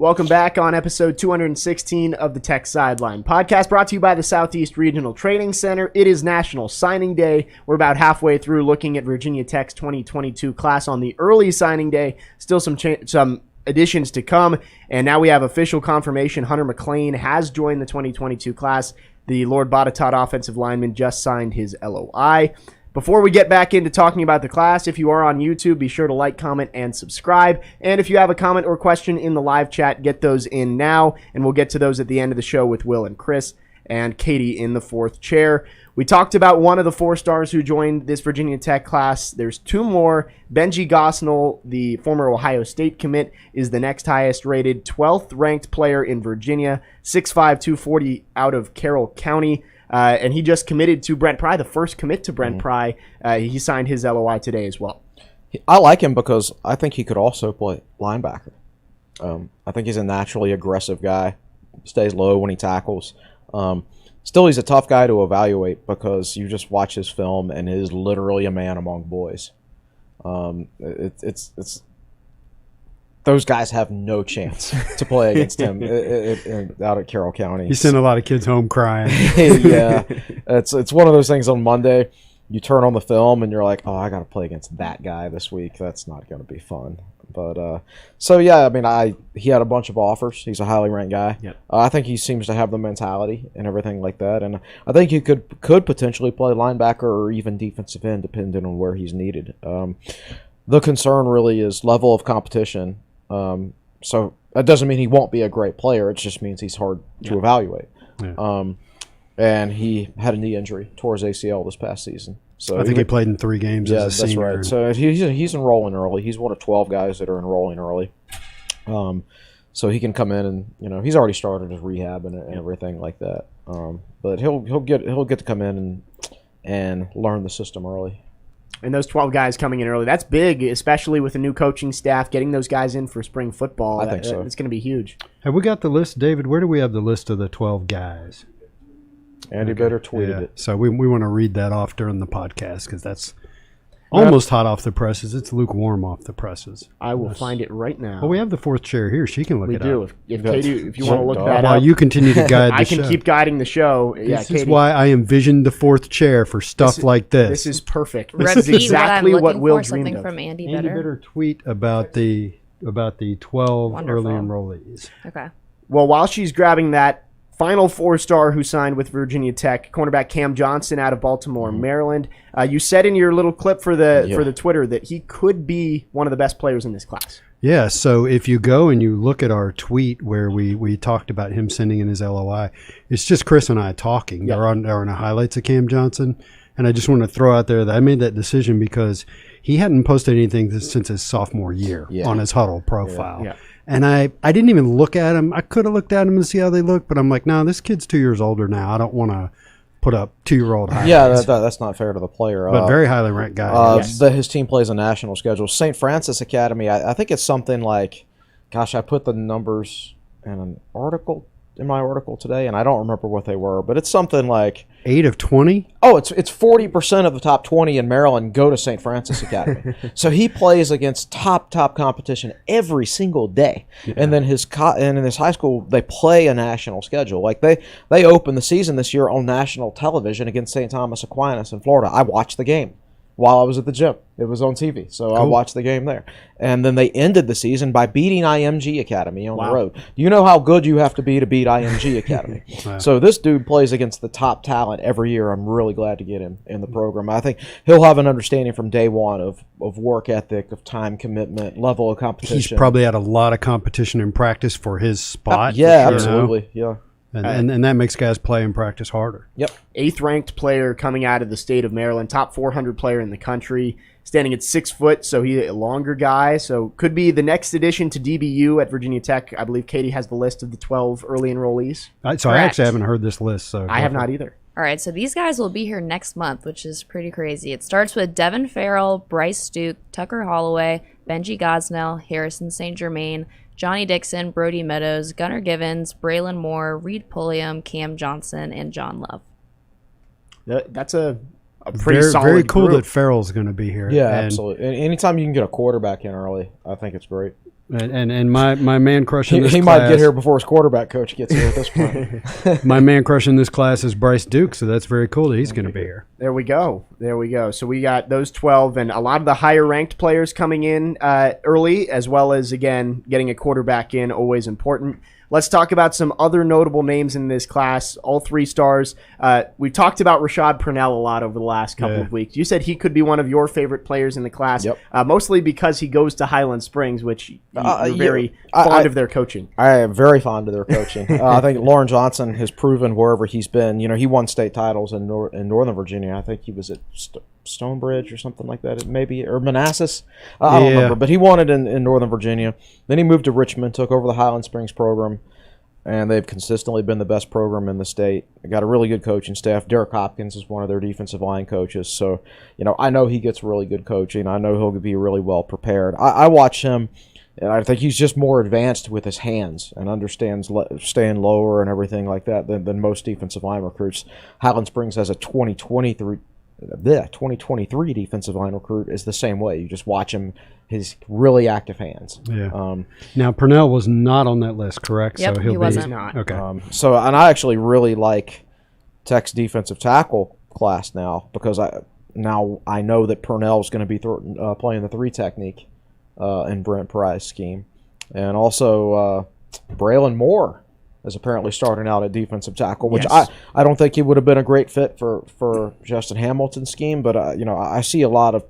Welcome back on episode 216 of the Tech Sideline podcast, brought to you by the Southeast Regional Training Center. It is National Signing Day. We're about halfway through looking at Virginia Tech's 2022 class on the early signing day. Still some additions to come, and now we have official confirmation. Hunter McLean has joined the 2022 class. The Lord Botetourt offensive lineman just signed his LOI. Before we get back into talking about the class, if you are on YouTube, be sure to like, comment, and subscribe. And if you have a comment or question in the live chat, get those in now, and we'll get to those at the end of the show with Will and Chris and Katie in the fourth chair. We talked about one of the 4 stars who joined this Virginia Tech class. There's 2 more. Benji Gosnell, the former Ohio State commit, is the next highest rated, 12th ranked player in Virginia, 6'5", 240 out of Carroll County. And he just committed to Brent Pry, the first commit to Brent Pry. He signed his LOI today as well. I like him because I think he could also play linebacker. I think he's a naturally aggressive guy, stays low when he tackles. Still, he's a tough guy to evaluate because you just watch his film and he is literally a man among boys. It's those guys have no chance to play against him out at Carroll County. He sent a lot of kids home crying. Yeah, it's one of those things on Monday. You turn on the film and you're like, oh, I got to play against that guy this week. That's not going to be fun. But so yeah, I mean, he had a bunch of offers. He's a highly ranked guy. Yep. I think he seems to have the mentality and everything like that. And I think he could potentially play linebacker or even defensive end, depending on where he's needed. The concern really is level of competition. So that doesn't mean he won't be a great player. It just means he's hard to evaluate. Yeah. And he had a knee injury, tore his ACL this past season. So I think he played in 3 games as a senior. That's right. So he's enrolling early. He's one of 12 guys that are enrolling early. So he can come in and he's already started his rehab and everything like that. But he'll get to come in and learn the system early. And those 12 guys coming in early, that's big, especially with a new coaching staff, getting those guys in for spring football. I think so. It's going to be huge. Have we got the list, David? Where do we have the list of the 12 guys? Andy better tweeted it. So we want to read that off during the podcast because that's almost hot off the presses. It's lukewarm off the presses. I will find it right now. Well, we have the 4th chair here. She can look it up. We do. If Katie, if you want to look that While up. you continue to guide the I show. can keep guiding the show. This Katie. is why I envisioned the 4th chair for stuff like this. This is perfect. This Repeat is exactly what, I'm what Will for, dreamed something of. from Andy Andy Bitter. better tweet about the 12 Wonderful. early enrollees. Okay. Well, while she's grabbing that, final 4-star who signed with Virginia Tech, cornerback Cam Johnson out of Baltimore, Maryland. You said in your little clip for the Twitter that he could be one of the best players in this class. Yeah, so if you go and you look at our tweet where we talked about him sending in his LOI, it's just Chris and I talking. Yeah. There are no highlights of Cam Johnson. And I just want to throw out there that I made that decision because he hadn't posted anything since his sophomore year on his Huddle profile. Yeah. And I didn't even look at him. I could have looked at him and see how they look, but I'm like, no, this kid's 2 years older now. I don't want to put up 2-year-old highlights. Yeah, that's not fair to the player. But very highly ranked guy. His team plays a national schedule. St. Francis Academy, I think it's something like, gosh, I put the numbers in my article today, and I don't remember what they were, but it's something like 8 of 20. Oh, it's 40% of the top 20 in Maryland go to St. Francis Academy. So he plays against top competition every single day. Yeah. And then in his high school they play a national schedule. Like they opened the season this year on national television against St. Thomas Aquinas in Florida. I watched the game while I was at the gym. It was on TV, so cool. I watched the game there. And then they ended the season by beating IMG Academy on the road. Do you know how good you have to beat IMG Academy? Wow. So this dude plays against the top talent every year. I'm really glad to get him in the program. I think he'll have an understanding from day one of work ethic, of time commitment, level of competition. He's probably had a lot of competition in practice for his spot. Yeah, absolutely. Yeah. And that makes guys play and practice harder. Yep. 8th ranked player coming out of the state of Maryland, top 400 player in the country, standing at 6 foot, so he's a longer guy. So could be the next addition to DBU at Virginia Tech. I believe Katie has the list of the 12 early enrollees. So I actually haven't heard this list. So I have not either. All right, so these guys will be here next month, which is pretty crazy. It starts with Devin Farrell, Bryce Stuke, Tucker Holloway, Benji Gosnell, Harrison St. Germain, Johnny Dixon, Brody Meadows, Gunnar Givens, Braylon Moore, Reed Pulliam, Cam Johnson, and John Love. That's a pretty solid very cool group. that Farrell's going to be here. Yeah, absolutely. And anytime you can get a quarterback in early, I think it's great. And my man crush in this he class, might get here before his quarterback coach gets here at this point. my man crush in this class is Bryce Duke, so that's very cool that he's going to be here. There we go. So we got those 12 and a lot of the higher ranked players coming in early, as well as, again, getting a quarterback in, always important. Let's talk about some other notable names in this class, all 3 stars. We've talked about Rashad Purnell a lot over the last couple of weeks. You said he could be one of your favorite players in the class, mostly because he goes to Highland Springs, which you're very fond of their coaching. I am very fond of their coaching. I think Lauren Johnson has proven wherever he's been. He won state titles in Northern Virginia. I think he was at Stonebridge or something like that, maybe, or Manassas. I don't remember, but he won it in Northern Virginia. Then he moved to Richmond, took over the Highland Springs program, and they've consistently been the best program in the state. They got a really good coaching staff. Derek Hopkins is one of their defensive line coaches, so I know he gets really good coaching. I know he'll be really well prepared. I watch him, and I think he's just more advanced with his hands and understands staying lower and everything like that than most defensive line recruits. Highland Springs has a 2023 defensive line recruit is the same way. You just watch him, his really active hands. Yeah. Now Purnell was not on that list, correct? Yep, so he wasn't. Not. Okay. And I actually really like Tech's defensive tackle class now because I know that Purnell's going to be playing the 3 technique in Brent Pry's scheme, and also Braylon Moore is apparently starting out at defensive tackle, which I don't think he would have been a great fit for Justin Hamilton's scheme, but I see a lot of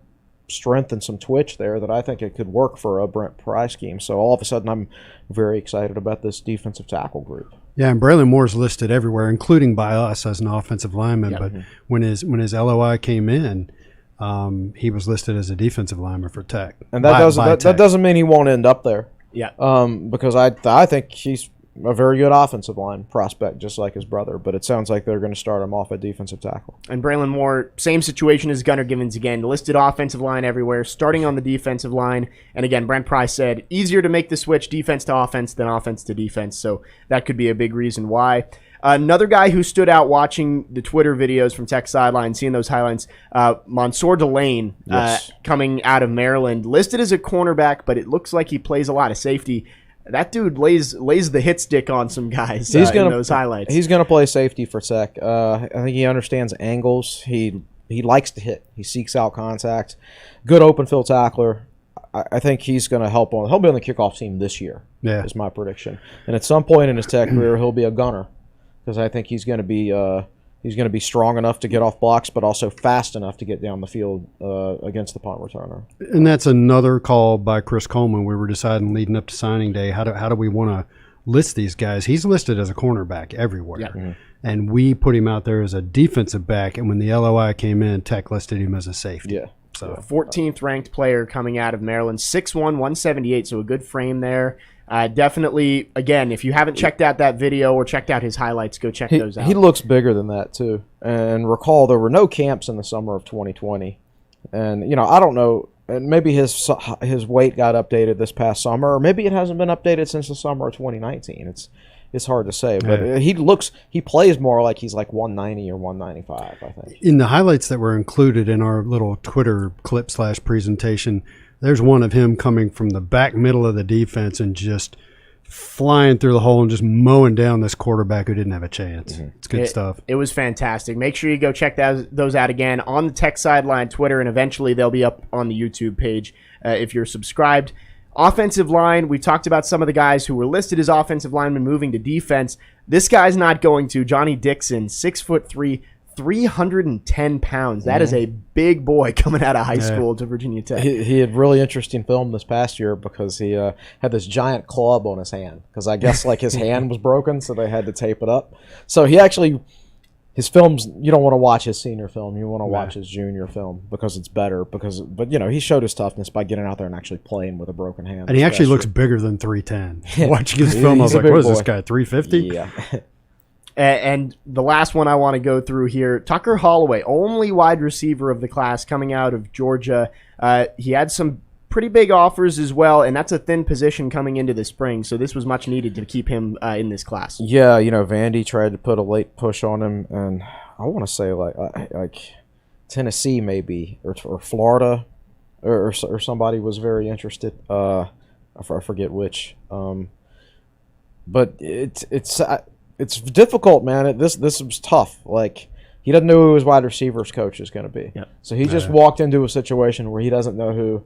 strength and some twitch there that I think it could work for a Brent Pry scheme. So all of a sudden I'm very excited about this defensive tackle group. Yeah, and Braylon Moore's listed everywhere, including by us as an offensive lineman. But when his LOI came in, he was listed as a defensive lineman for Tech. And that doesn't mean he won't end up there. Yeah. Because I think he's a very good offensive line prospect, just like his brother. But it sounds like they're going to start him off at defensive tackle. And Braylon Moore, same situation as Gunnar Givens again. Listed offensive line everywhere, starting on the defensive line. And again, Brent Pry said, easier to make the switch defense to offense than offense to defense. So that could be a big reason why. Another guy who stood out watching the Twitter videos from Tech Sideline, seeing those highlights, Mansour Delane, coming out of Maryland, listed as a cornerback, but it looks like he plays a lot of safety. That dude lays the hit stick on some guys in those highlights. He's going to play safety for Tech. I think he understands angles. He likes to hit. He seeks out contact. Good open field tackler. I think he's going to he'll be on the kickoff team this year. Is my prediction. And at some point in his Tech career, he'll be a gunner because I think he's going to be strong enough to get off blocks, but also fast enough to get down the field against the punt returner. And that's another call by Chris Coleman. We were deciding leading up to signing day, how do we want to list these guys? He's listed as a cornerback everywhere. Yep. Mm-hmm. And we put him out there as a defensive back, and when the LOI came in, Tech listed him as a safety. Yeah. So 14th ranked player coming out of Maryland, 6'1", 178, so a good frame there. Definitely, again, if you haven't checked out that video or checked out his highlights, go check those out. He looks bigger than that, too. And recall, there were no camps in the summer of 2020. And, I don't know, and maybe his weight got updated this past summer, or maybe it hasn't been updated since the summer of 2019. It's hard to say, but he plays more like he's like 190 or 195, I think. In the highlights that were included in our little Twitter clip / presentation, there's one of him coming from the back middle of the defense and just flying through the hole and just mowing down this quarterback who didn't have a chance. Mm-hmm. It's good stuff. It was fantastic. Make sure you go check those out again on the Tech Sideline Twitter, and eventually they'll be up on the YouTube page if you're subscribed. Offensive line, we talked about some of the guys who were listed as offensive linemen moving to defense. This guy's not going to. Johnny Dixon, 6'3", 310 pounds. That is a big boy coming out of high school to Virginia Tech. He had really interesting film this past year because he had this giant club on his hand because I guess like his hand was broken, so they had to tape it up. So he actually, his films, you don't want to watch his senior film. You want to watch his junior film because it's better. But he showed his toughness by getting out there and actually playing with a broken hand. And he actually looks bigger than 310. Watching his film, I was like, what is this guy, 350? Yeah. And the last one I want to go through here, Tucker Holloway, only wide receiver of the class coming out of Georgia. He had some pretty big offers as well, and that's a thin position coming into the spring, so this was much needed to keep him in this class. Yeah, Vandy tried to put a late push on him, and I want to say like Tennessee maybe, or Florida, or somebody was very interested. I forget which. But it's difficult, man. This was tough. Like, he doesn't know who his wide receivers coach is going to be. Yep. So he just walked into a situation where he doesn't know who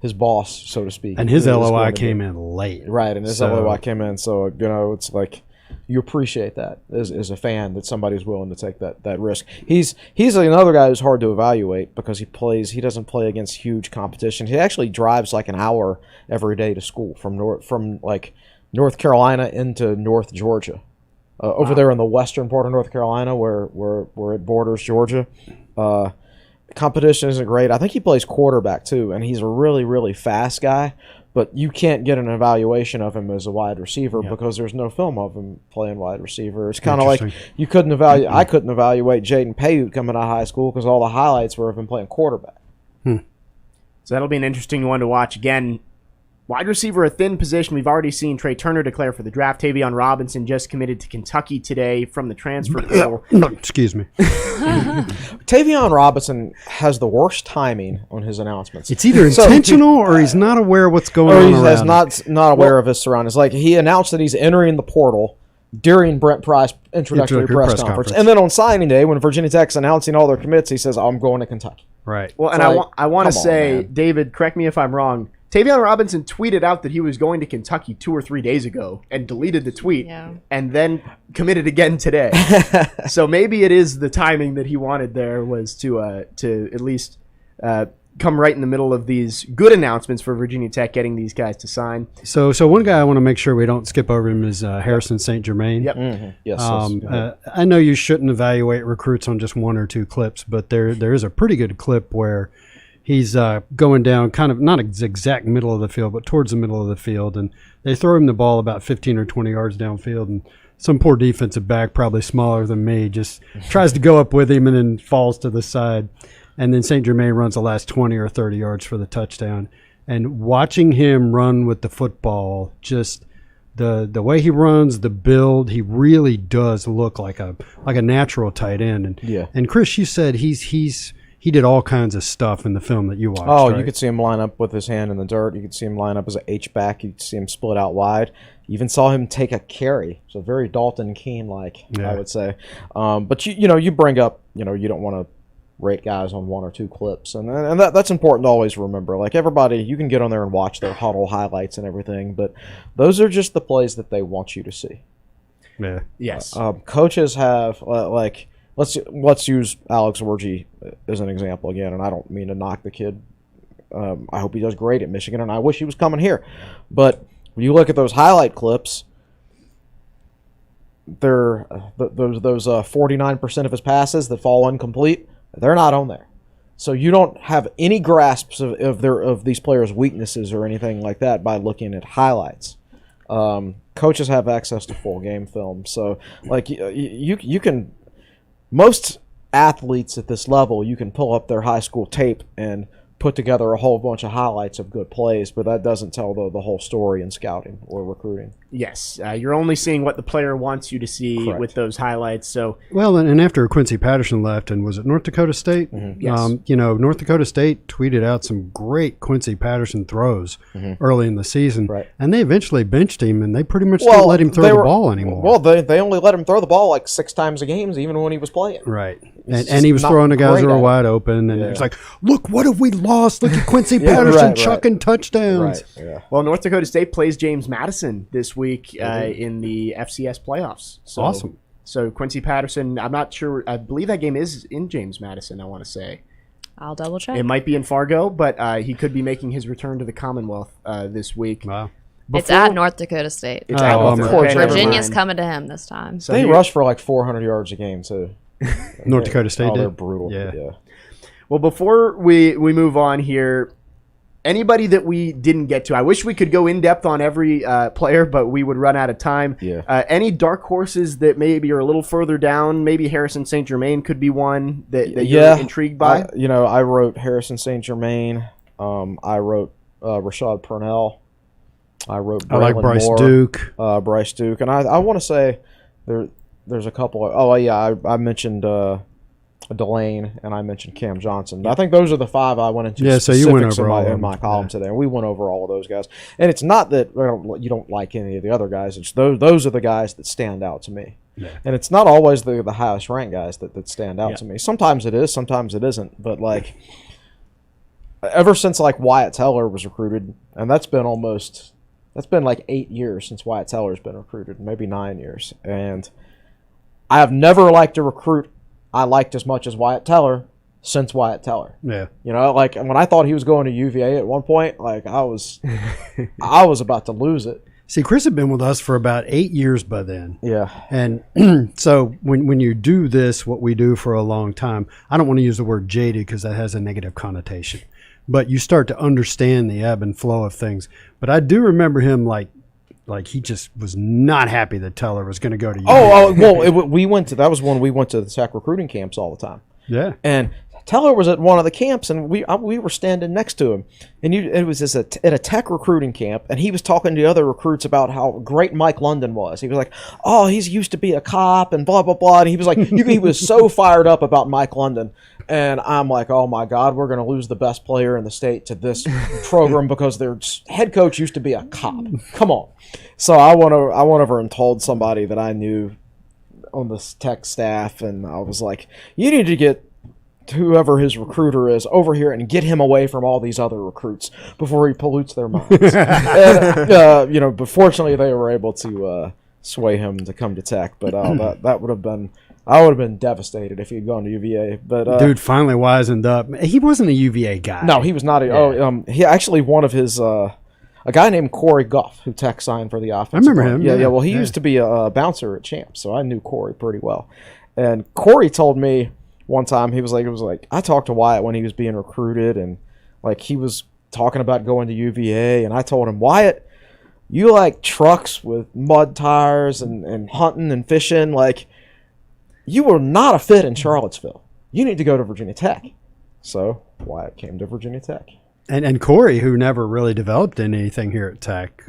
his boss, so to speak. And his LOI came in late. Right, and his LOI came in. So, it's like you appreciate that as a fan, that somebody's willing to take that risk. He's another guy who's hard to evaluate because he doesn't play against huge competition. He actually drives like an hour every day to school from North Carolina into North Georgia. Over there in the western part of North Carolina where it borders Georgia. Competition isn't great. I think he plays quarterback too, and he's a really, really fast guy, but you can't get an evaluation of him as a wide receiver because there's no film of him playing wide receiver. It's kind of like I couldn't evaluate Jaden Payute coming out of high school because all the highlights were of him playing quarterback. So that'll be an interesting one to watch. Again, wide receiver, a thin position. We've already seen Trey Turner declare for the draft. Tavion Robinson just committed to Kentucky today from the transfer portal. Excuse me. Tavion Robinson has the worst timing on his announcements. It's either intentional or he's not aware of what's going on around him. Not aware of his surroundings. Like, he announced that he's entering the portal during Brent Pry's introductory press conference. And then on signing day, when Virginia Tech's announcing all their commits, he says, I'm going to Kentucky. Right. Well, and I want to say, David, correct me if I'm wrong, Tavion Robinson tweeted out that he was going to Kentucky 2 or 3 days ago and deleted the tweet and then committed again today. So maybe it is the timing that he wanted there was to at least come right in the middle of these good announcements for Virginia Tech getting these guys to sign. So one guy I want to make sure we don't skip over him is Harrison St. Germain. Yep. Mm-hmm. Yes. I know you shouldn't evaluate recruits on just 1 or 2 clips, but there is a pretty good clip where he's going down kind of not exact middle of the field, but towards the middle of the field. And they throw him the ball about 15 or 20 yards downfield. And some poor defensive back, probably smaller than me, just tries to go up with him and then falls to the side. And then St. Germain runs the last 20 or 30 yards for the touchdown. And watching him run with the football, just the way he runs, the build, he really does look like a natural tight end. And Chris, you said he did all kinds of stuff in the film that you watched. Oh, right? You could see him line up with his hand in the dirt. You could see him line up as an H-back. You could see him split out wide. You even saw him take a carry. So very Dalton Keene-like, I would say. But you bring up, you don't want to rate guys on 1 or 2 clips. And that's important to always remember. Like, everybody, you can get on there and watch their huddle highlights and everything, but those are just the plays that they want you to see. Yeah. Yes. Coaches have, let's use Alex Orji as an example again, and I don't mean to knock the kid. I hope he does great at Michigan, and I wish he was coming here. But when you look at those highlight clips, those 49% of his passes that fall incomplete, they're not on there. So you don't have any grasps of these players' weaknesses or anything like that by looking at highlights. Coaches have access to full game film, so like you can. Most athletes at this level, you can pull up their high school tape and put together a whole bunch of highlights of good plays, but that doesn't tell the whole story in scouting or recruiting. Yes, you're only seeing what the player wants you to see with those highlights. So and after Quincy Patterson left, and was it North Dakota State? Mm-hmm. Yes. North Dakota State tweeted out some great Quincy Patterson throws early in the season, and they eventually benched him, and they pretty much didn't let him throw the ball anymore. Well, they only let him throw the ball like 6 times a game, even when he was playing. Right, and he was throwing to guys who were wide open, and it's like, look, what have we lost? Look at Quincy Patterson chucking touchdowns. Right, yeah. Well, North Dakota State plays James Madison this week in the FCS playoffs. So, awesome. So Quincy Patterson, I'm not sure. I believe that game is in James Madison, I want to say. I'll double check. It might be in Fargo, but he could be making his return to the Commonwealth this week. Wow. It's at North Dakota State. It's at North Dakota. course, Virginia's coming to him this time. So they rush for like 400 yards a game, too. North Dakota State did? They're brutal. Yeah. Well, before we move on here, anybody that we didn't get to, I wish we could go in depth on every player, but we would run out of time. Yeah. Any dark horses that maybe are a little further down? Maybe Harrison St. Germain could be one that you're intrigued by. I wrote Harrison St. Germain. I wrote Rashad Purnell. I wrote Braylon I like Bryce Moore, Duke. Bryce Duke, and I want to say there's a couple. I mentioned Delane, and I mentioned Cam Johnson. I think those are the 5 I went into. Yeah, so you went over in my column today, and we went over all of those guys. And it's not that you don't like any of the other guys. It's those are the guys that stand out to me. Yeah. And it's not always the highest ranked guys that stand out to me. Sometimes it is, sometimes it isn't. But like ever since like Wyatt Teller was recruited, and that's been like 8 years since Wyatt Teller's been recruited, maybe 9 years, and I have never liked a recruit I liked as much as Wyatt Teller since Wyatt Teller. Yeah. You know, like when I thought he was going to UVA at one point, like I was about to lose it. See, Chris had been with us for about 8 years by then. Yeah. And so when you do this, what we do for a long time, I don't want to use the word jaded because that has a negative connotation, but you start to understand the ebb and flow of things. But I do remember him like he just was not happy that Teller was going to go to UVA. We went to that was when we went to the Tech recruiting camps all the time. Yeah. And Teller was at one of the camps, and we were standing next to him, and it was at a Tech recruiting camp, and he was talking to the other recruits about how great Mike London was. He was like, "Oh, he's used to be a cop," and blah blah blah. And he was like, he was so fired up about Mike London, and I'm like, "Oh my God, we're going to lose the best player in the state to this program because their head coach used to be a cop." Come on. So I went over and told somebody that I knew on the Tech staff, and I was like, "You need to get whoever his recruiter is over here and get him away from all these other recruits before he pollutes their minds." And, but fortunately they were able to sway him to come to Tech. But that would have been, I would have been devastated if he had gone to UVA. But dude finally wisened up. He wasn't a UVA guy. No, he was not. He actually one of his. A guy named Corey Goff, who Tech signed for the offense. I remember him. Yeah. Well, he used to be a bouncer at Champs, so I knew Corey pretty well. And Corey told me one time, it was like I talked to Wyatt when he was being recruited, and like he was talking about going to UVA, and I told him, "Wyatt, you like trucks with mud tires and hunting and fishing, like you were not a fit in Charlottesville. You need to go to Virginia Tech." So Wyatt came to Virginia Tech. And Corey, who never really developed in anything here at Tech,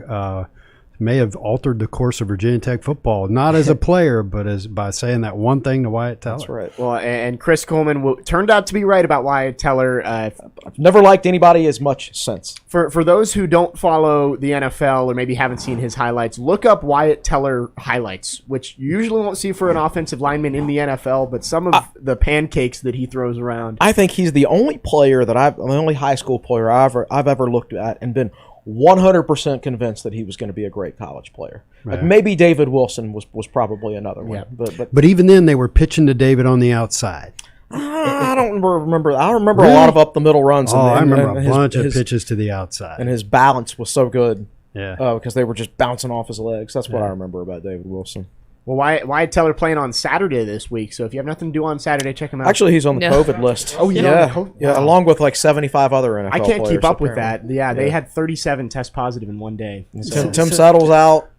may have altered the course of Virginia Tech football, not as a player, but as by saying that one thing to Wyatt Teller. That's right. Well, and Chris Coleman turned out to be right about Wyatt Teller. I've never liked anybody as much since. For those who don't follow the NFL or maybe haven't seen his highlights, look up Wyatt Teller highlights, which you usually won't see for an offensive lineman in the NFL, but some of the pancakes that he throws around. I think he's the only player the only high school player I've ever looked at and been 100% convinced that he was going to be a great college player. Right. Like maybe David Wilson was probably another one. Yeah. But even then, they were pitching to David on the outside. I don't remember. I remember Really? a lot of up the middle runs. I remember a bunch of pitches to the outside. And his balance was so good. Yeah. Because they were just bouncing off his legs. That's what I remember about David Wilson. Well, Wyatt Teller playing on Saturday this week, so if you have nothing to do on Saturday, check him out. Actually, he's on the COVID list. Oh, yeah. Yeah, along with like 75 other NFL players. I can't keep up with apparently. that. Yeah, they had 37 test positive in one day. Tim Settle's out.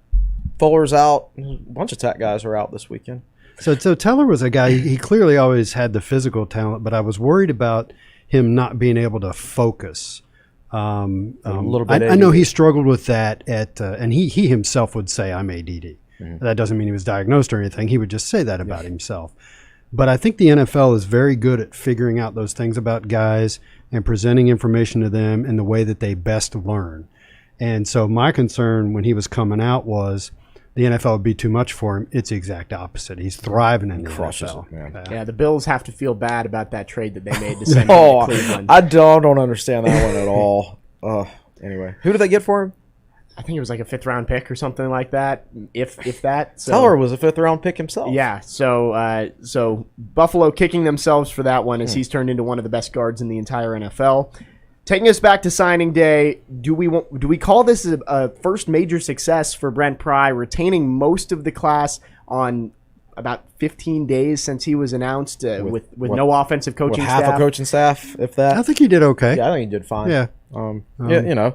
Fuller's out. A bunch of Tech guys are out this weekend. So Teller was a guy, he clearly always had the physical talent, but I was worried about him not being able to focus. A little bit. I know he struggled with that and he himself would say, "I'm ADD." Mm-hmm. That doesn't mean he was diagnosed or anything. He would just say that about himself. But I think the NFL is very good at figuring out those things about guys and presenting information to them in the way that they best learn. And so my concern when he was coming out was the NFL would be too much for him. It's the exact opposite. He's thriving in the NFL. It, man. Yeah, the Bills have to feel bad about that trade that they made to send him to Cleveland. I don't understand that one at all. Anyway, who did they get for him? I think it was like a 5th-round pick or something like that, if that. So, Teller was a 5th-round pick himself. Yeah, so Buffalo kicking themselves for that one as he's turned into one of the best guards in the entire NFL. Taking us back to signing day, do we call this a first major success for Brent Pry, retaining most of the class on about 15 days since he was announced with no offensive coaching staff? Half a coaching staff, if that. I think he did okay. Yeah, I think he did fine. Yeah. Yeah,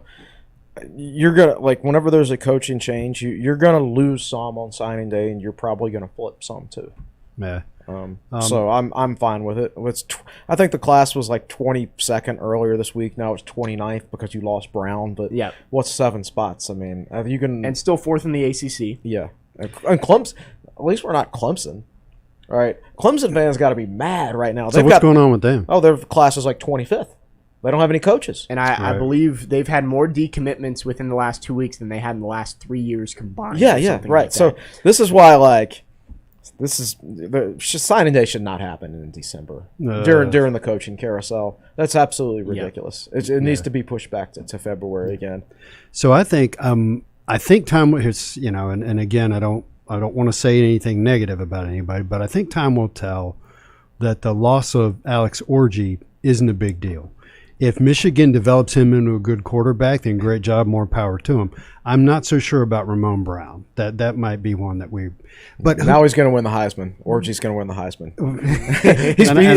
you're gonna whenever there's a coaching change, you're gonna lose some on signing day, and you're probably gonna flip some too. Yeah. So I'm fine with it. I think the class was like 22nd earlier this week. Now it's 29th because you lost Brown. But yeah, what's 7 spots? I mean, you can and still 4th in the ACC. Yeah, and Clemson. At least we're not Clemson. All right, Clemson fans got to be mad right now. So what's going on with them? Oh, their class is like 25th. They don't have any coaches. And I believe they've had more decommitments within the last 2 weeks than they had in the last 3 years combined. Yeah, right. Like so this is why, signing day should not happen in December during the coaching carousel. That's absolutely ridiculous. It needs to be pushed back to February again. So I think time is, and again, I don't want to say anything negative about anybody, but I think time will tell that the loss of Alex Orji isn't a big deal. If Michigan develops him into a good quarterback, then great job, more power to him. I'm not so sure about Ramon Brown. That might be one that we. But now he's going to win the Heisman. Orji's going to win the Heisman.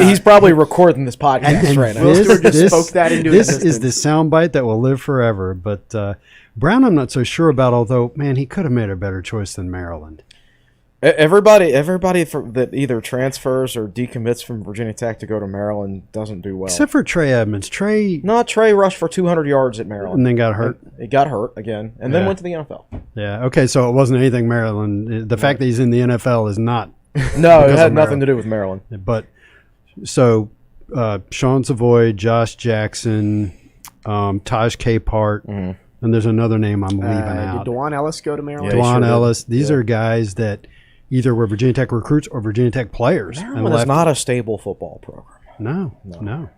he's probably recording this podcast right now. This is the soundbite that will live forever. But Brown, I'm not so sure about. Although, man, he could have made a better choice than Maryland. Everybody that either transfers or decommits from Virginia Tech to go to Maryland doesn't do well. Except for Trey Edmonds. Trey rushed for 200 yards at Maryland. And then got hurt. He got hurt again and then went to the NFL. Yeah, okay, so it wasn't anything Maryland. The fact that he's in the NFL is not. No, it had nothing to do with Maryland. But, so, Sean Savoy, Josh Jackson, Taj Capehart, and there's another name I'm leaving out. Did Dwan Ellis go to Maryland? Yeah, Dwan Ellis. These are guys that either were Virginia Tech recruits or Virginia Tech players. Maryland is not a stable football program. No.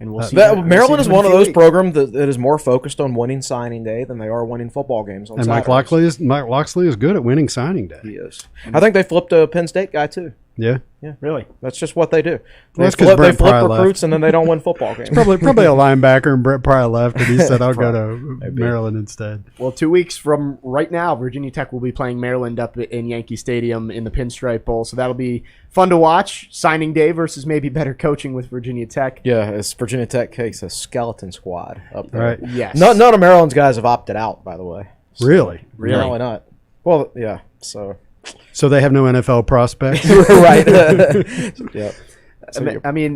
And we'll see. Maryland is one of those programs that is more focused on winning signing day than they are winning football games on Saturdays. Mike Locksley is good at winning signing day. He is. I think they flipped a Penn State guy too. Yeah. Yeah, really. That's just what they do. Well, they flip recruits and then they don't win football games. Probably a linebacker, and Brent Pry left, and he said, "I'll go to Maryland instead." Well, 2 weeks from right now, Virginia Tech will be playing Maryland up in Yankee Stadium in the Pinstripe Bowl, so that'll be fun to watch. Signing day versus maybe better coaching with Virginia Tech. Yeah, it's Virginia Tech takes a skeleton squad up there. Right. Yes. None of Maryland's guys have opted out, by the way. Really? Apparently not. Well, yeah. So they have no NFL prospects? Right. Yeah. I mean,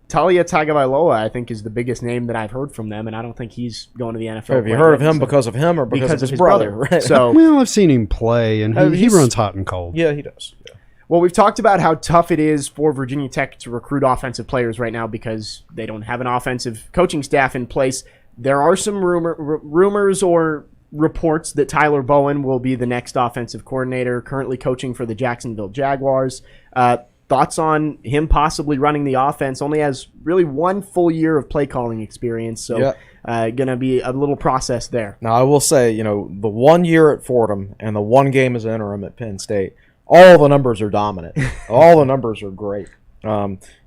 Talia Tagovailoa, I think, is the biggest name that I've heard from them, and I don't think he's going to the NFL. Have you heard of him because of him or because of his brother? Right. So, well, I've seen him play, and he runs hot and cold. Yeah, he does. Yeah. Well, we've talked about how tough it is for Virginia Tech to recruit offensive players right now because they don't have an offensive coaching staff in place. There are some rumors or reports that Tyler Bowen will be the next offensive coordinator, currently coaching for the Jacksonville Jaguars. Thoughts on him possibly running the offense? Only has really 1 full year of play calling experience, so going to be a little process there. Now, I will say, the 1 year at Fordham and the 1 game as interim at Penn State, all the numbers are dominant. All the numbers are great.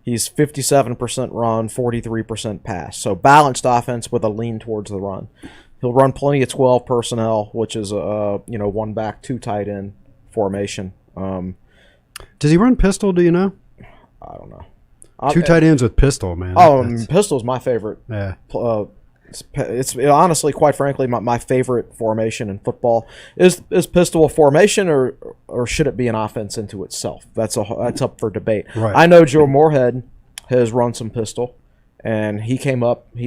He's 57% run, 43% pass, so balanced offense with a lean towards the run. He'll run plenty of 12 personnel, which is a 1 back, 2 tight end formation. Does he run pistol? Do you know? I don't know. 2 tight ends with pistol, man. Pistol's my favorite. Yeah. It's honestly, quite frankly, my favorite formation in football. Is pistol a formation or should it be an offense into itself? That's up for debate. Right. I know Joe Moorhead has run some pistol. And he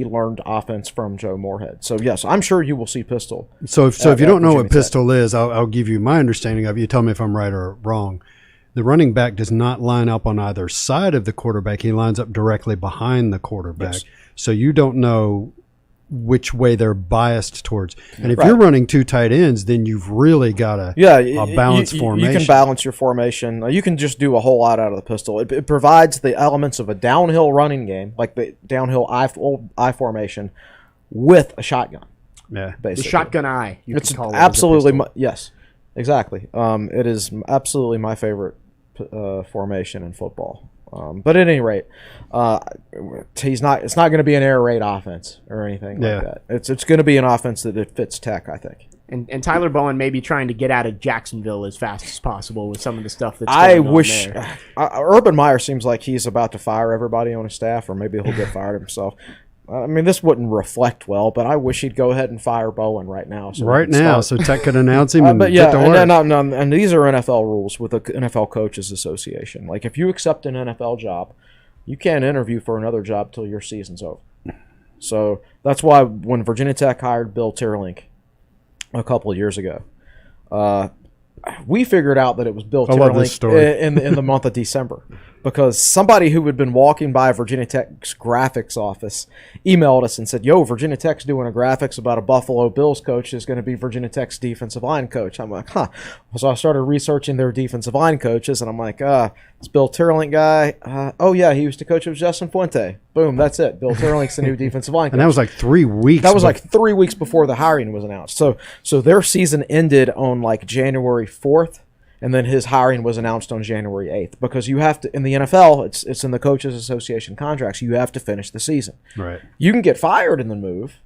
learned offense from Joe Moorhead. So, yes, I'm sure you will see pistol. So if you don't know what pistol is, I'll give you my understanding of it. You tell me if I'm right or wrong. The running back does not line up on either side of the quarterback. He lines up directly behind the quarterback. Yes. So you don't know which way they're biased towards. And if you're running 2 tight ends, then you've really got a balanced formation. You can balance your formation. You can just do a whole lot out of the pistol. It provides the elements of a downhill running game, like the downhill I formation, with a shotgun. Yeah, basically. The shotgun eye. It's absolutely yes, exactly. It is absolutely my favorite formation in football. But at any rate, it's not going to be an air raid offense or anything like that. It's going to be an offense that fits Tech, I think. And Tyler Bowen may be trying to get out of Jacksonville as fast as possible with some of the stuff that's going on there. Urban Meyer seems like he's about to fire everybody on his staff, or maybe he'll get fired himself. I mean, this wouldn't reflect well, but I wish he'd go ahead and fire Bowen right now. So Tech could announce him and get to work. And these are NFL rules with the NFL Coaches Association. Like, if you accept an NFL job, you can't interview for another job till your season's over. So that's why when Virginia Tech hired Bill Tierlink a couple of years ago, we figured out that it was Bill I love this Terlink story. in the month of December, because somebody who had been walking by Virginia Tech's graphics office emailed us and said, "Yo, Virginia Tech's doing a graphics about a Buffalo Bills coach is going to be Virginia Tech's defensive line coach." I'm like, huh. So I started researching their defensive line coaches, and I'm like, this Bill Terlink guy, oh yeah, he used to coach with Justin Fuente. Boom, that's it. Bill Terlink's the new defensive line coach. And that was like 3 weeks. That was like 3 weeks before the hiring was announced. So their season ended on like January 4th, and then his hiring was announced on January 8th, because you have to, in the NFL, it's in the Coaches Association contracts, you have to finish the season. Right. You can get fired and then move,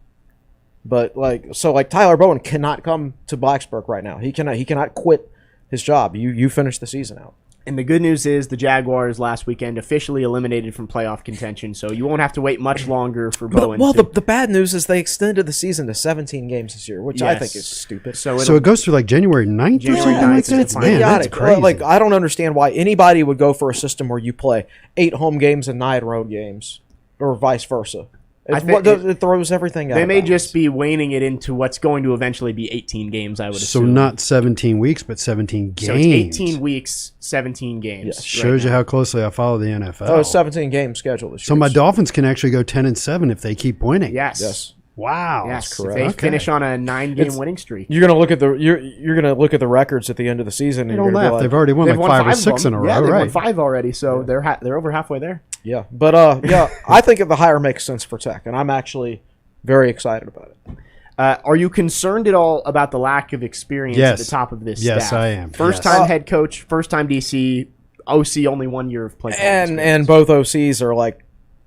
but like Tyler Bowen cannot come to Blacksburg right now. He cannot quit his job. You finish the season out. And the good news is the Jaguars last weekend officially eliminated from playoff contention, so you won't have to wait much longer for Bowen. Well, the bad news is they extended the season to 17 games this year, which I think is stupid. So it goes through like January 9th or something like that? It's Man, that's idiotic. crazy. Like, I don't understand why anybody would go for a system where you play 8 home games and 9 road games, or vice versa. It throws everything out. They may just be waning it into what's going to eventually be 18 games, I would assume. So not 17 weeks, but 17 games. So it's 18 weeks, 17 games. Yes. Shows you how closely I follow the NFL. Oh, 17 game schedule this year. So my Dolphins can actually go 10-7 if they keep winning. Yes. Wow. Yes. correct. If they Okay. finish on a 9-game winning streak. You're gonna look at the records at the end of the season. They And don't you're gonna be laugh. like, They've already won They've like won 5 or of 6 them. in a row, Yeah, they've right? won 5 already, so they're over halfway there. yeah, but I think the hire makes sense for Tech, and I'm actually very excited about it. Are you concerned at all about the lack of experience at Yes. the top of this Yes, staff? I am. First-time Yes. head coach, first-time DC, OC, only 1 year of play. And both OCs are like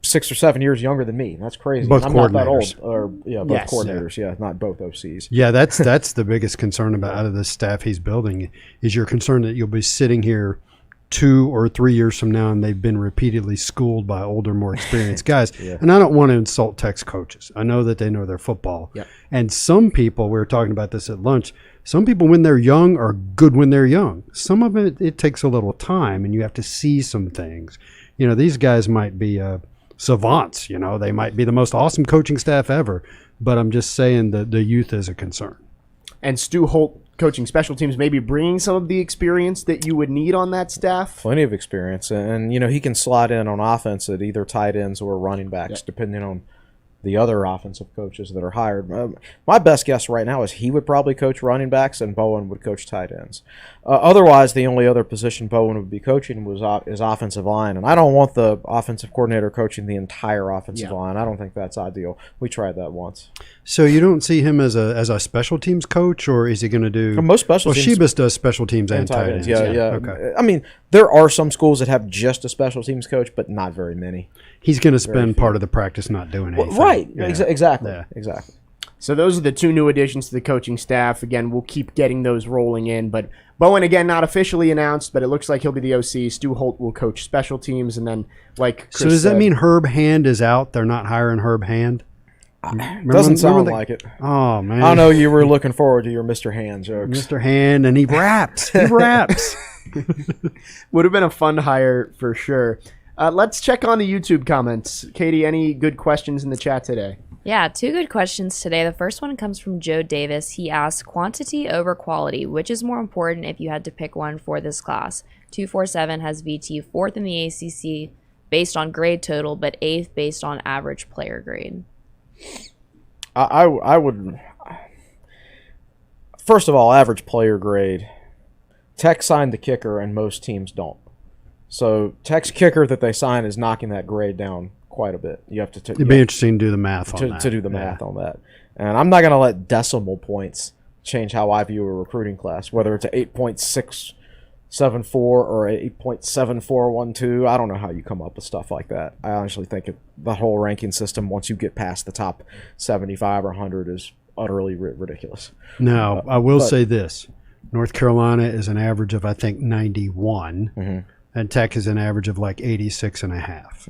6 or 7 years younger than me. That's crazy. Both I'm not that old. coordinators. Or both Yes. coordinators. Yeah, not both OCs. Yeah, that's the biggest concern about out of the staff he's building is you're concerned that you'll be sitting here 2 or 3 years from now and they've been repeatedly schooled by older, more experienced guys. Yeah. And I don't want to insult Tech's coaches. I know that they know their football. Yep. And some people, we were talking about this at lunch, some people when they're young are good when they're young. Some of it takes a little time and you have to see some things. You know, these guys might be savants, you know, they might be the most awesome coaching staff ever, but I'm just saying that the youth is a concern. And Stu Holt coaching special teams, maybe bringing some of the experience that you would need on that staff. Plenty of experience, and he can slide in on offense at either tight ends or running backs, depending on the other offensive coaches that are hired. My best guess right now is he would probably coach running backs and Bowen would coach tight ends. Otherwise, the only other position Bowen would be coaching is offensive line, and I don't want the offensive coordinator coaching the entire offensive line. I don't think that's ideal. We tried that once. So you don't see him as a special teams coach, or is he going to do Most special teams Shebus does special teams and tight ends. Yeah. Okay. I mean, there are some schools that have just a special teams coach, but not very many. He's going to spend part of the practice not doing anything. Right. Yeah. Exactly. Yeah. Exactly. So those are the 2 new additions to the coaching staff. Again, we'll keep getting those rolling in. But Bowen, again, not officially announced, but it looks like he'll be the OC. Stu Holt will coach special teams. And then, like Chris So does that said- mean Herb Hand is out? They're not hiring Herb Hand? Doesn't sound like it. Oh, man. I know you were looking forward to your Mr. Hand jokes. Mr. Hand, and he raps. He raps. Would have been a fun hire for sure. Let's check on the YouTube comments. Katie, any good questions in the chat today? Yeah, 2 good questions today. The first one comes from Joe Davis. He asks, quantity over quality, which is more important if you had to pick one for this class? 247 has VT 4th in the ACC based on grade total, but 8th based on average player grade. I would. First of all, average player grade. Tech signed the kicker, and most teams don't. So Tech's kicker that they sign is knocking that grade down quite a bit. You have to. It'd be interesting to do the math on that. To do the math on that, and I'm not going to let decimal points change how I view a recruiting class. Whether it's a 8.674 or a 8.7412, I don't know how you come up with stuff like that. I honestly think the whole ranking system, once you get past the top 75 or 100, is utterly ridiculous. Now, I will say this. North Carolina is an average of, I think, 91, and Tech is an average of like 86 and a half.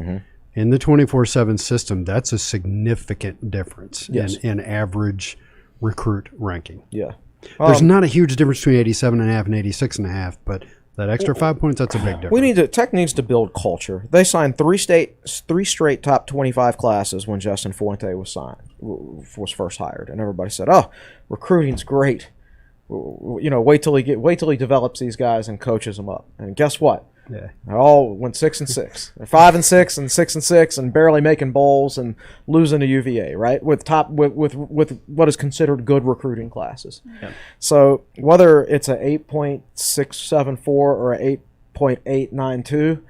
In the 24/7 system, that's a significant difference in average recruit ranking. Yeah. There's not a huge difference between 87 and a half and 86 and a half, but that extra 5 points, that's a big difference. Tech needs to build culture. They signed three straight top 25 classes when Justin Fuente was first hired, and everybody said, "Oh, recruiting's great." Wait till he develops these guys and coaches them up. And guess what? Yeah. They all went 6-6. They're 5-6 and 6-6 and barely making bowls and losing to UVA, right? With what is considered good recruiting classes. Yeah. So whether it's a 8.674 or a 8.892,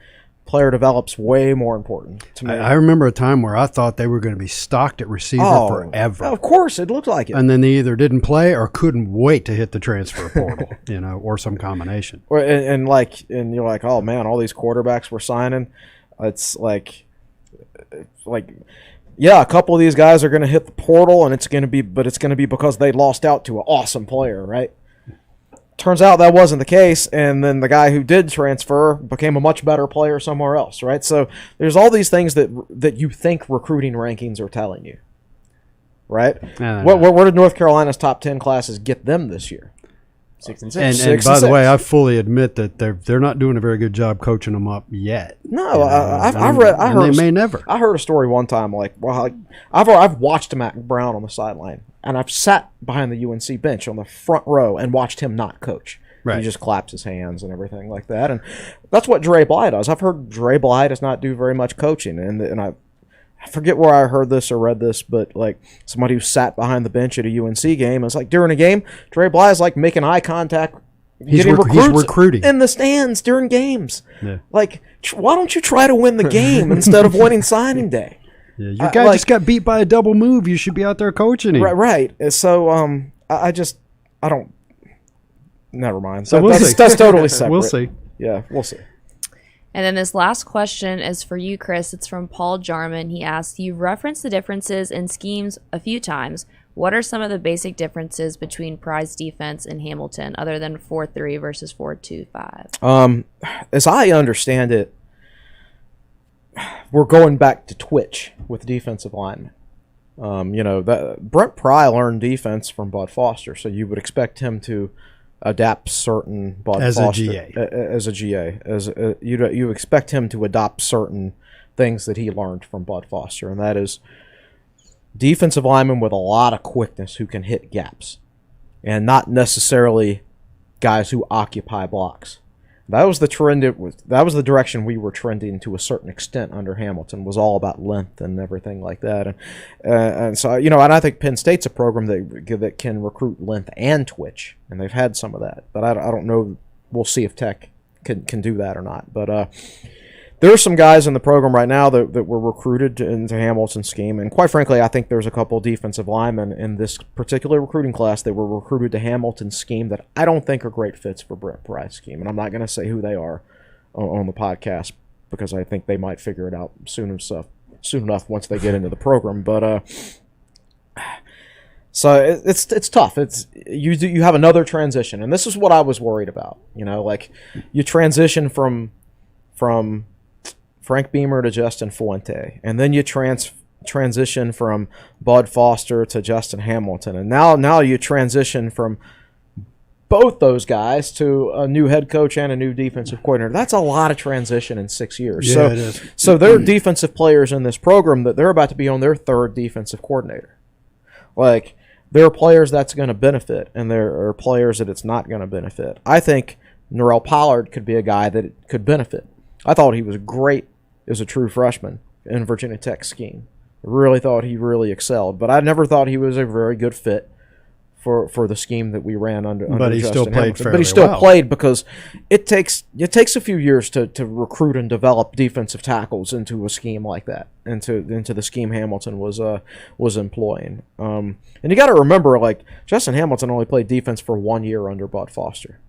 player develops way more important to me. I remember a time where I thought they were going to be stocked at receiver forever. Of course, it looked like it. And then they either didn't play or couldn't wait to hit the transfer portal, or some combination. And you're like, oh man, all these quarterbacks we're signing. It's like, yeah, a couple of these guys are going to hit the portal, and it's going to be because they lost out to an awesome player, right? Turns out that wasn't the case, and then the guy who did transfer became a much better player somewhere else, right? So there's all these things that you think recruiting rankings are telling you, right? Where did North Carolina's top 10 classes get them this year? 6-6. And by the way, I fully admit that they're not doing a very good job coaching them up yet. No, they may never. I heard a story one time I've watched Matt Brown on the sideline. And I've sat behind the UNC bench on the front row and watched him not coach. Right. He just claps his hands and everything like that. And that's what Dre Bly does. I've heard Dre Bly does not do very much coaching. And I forget where I heard this or read this, but like somebody who sat behind the bench at a UNC game, it's like during a game, Dre Bly is like making eye contact, he's recruiting in the stands during games. Yeah. Like, why don't you try to win the game instead of winning signing day? Yeah, your guy just got beat by a double move. You should be out there coaching him. Right. So I don't. Never mind. So that's totally separate. We'll see. Yeah, we'll see. And then this last question is for you, Chris. It's from Paul Jarman. He asks, you've referenced the differences in schemes a few times. What are some of the basic differences between Pry's defense and Hamilton, other than 4-3 versus 4-2-5? As I understand it, we're going back to Twitch with defensive linemen. Brent Pry learned defense from Bud Foster, so you would expect him to adapt certain Bud Foster as a GA. You expect him to adopt certain things that he learned from Bud Foster, and that is defensive linemen with a lot of quickness who can hit gaps, and not necessarily guys who occupy blocks. That was the trend. That was the direction we were trending to a certain extent under Hamilton. Was all about length and everything like that, and so and I think Penn State's a program that can recruit length and twitch, and they've had some of that. But I don't know. We'll see if Tech can do that or not. But there are some guys in the program right now that were recruited into Hamilton's scheme, and quite frankly, I think there's a couple of defensive linemen in this particular recruiting class that were recruited to Hamilton's scheme that I don't think are great fits for Brent Pry's scheme, and I'm not going to say who they are on the podcast because I think they might figure it out soon enough once they get into the program. But so it's tough. You have another transition, and this is what I was worried about. Like you transition from Frank Beamer to Justin Fuente, and then you transition from Bud Foster to Justin Hamilton, and now you transition from both those guys to a new head coach and a new defensive coordinator. That's a lot of transition in 6 years. Yeah, it is. So there are defensive players in this program that they're about to be on their third defensive coordinator. Like, there are players that's going to benefit, and there are players that it's not going to benefit. I think Norrell Pollard could be a guy that it could benefit. I thought he was great as a true freshman in Virginia Tech's scheme. I really thought he really excelled, but I never thought he was a very good fit for the scheme that we ran under But he Justin still played Hamilton. fairly But he still well. played because it takes a few years to recruit and develop defensive tackles into a scheme like that, into the scheme Hamilton was employing. And you got to remember, like, Justin Hamilton only played defense for 1 year under Bud Foster.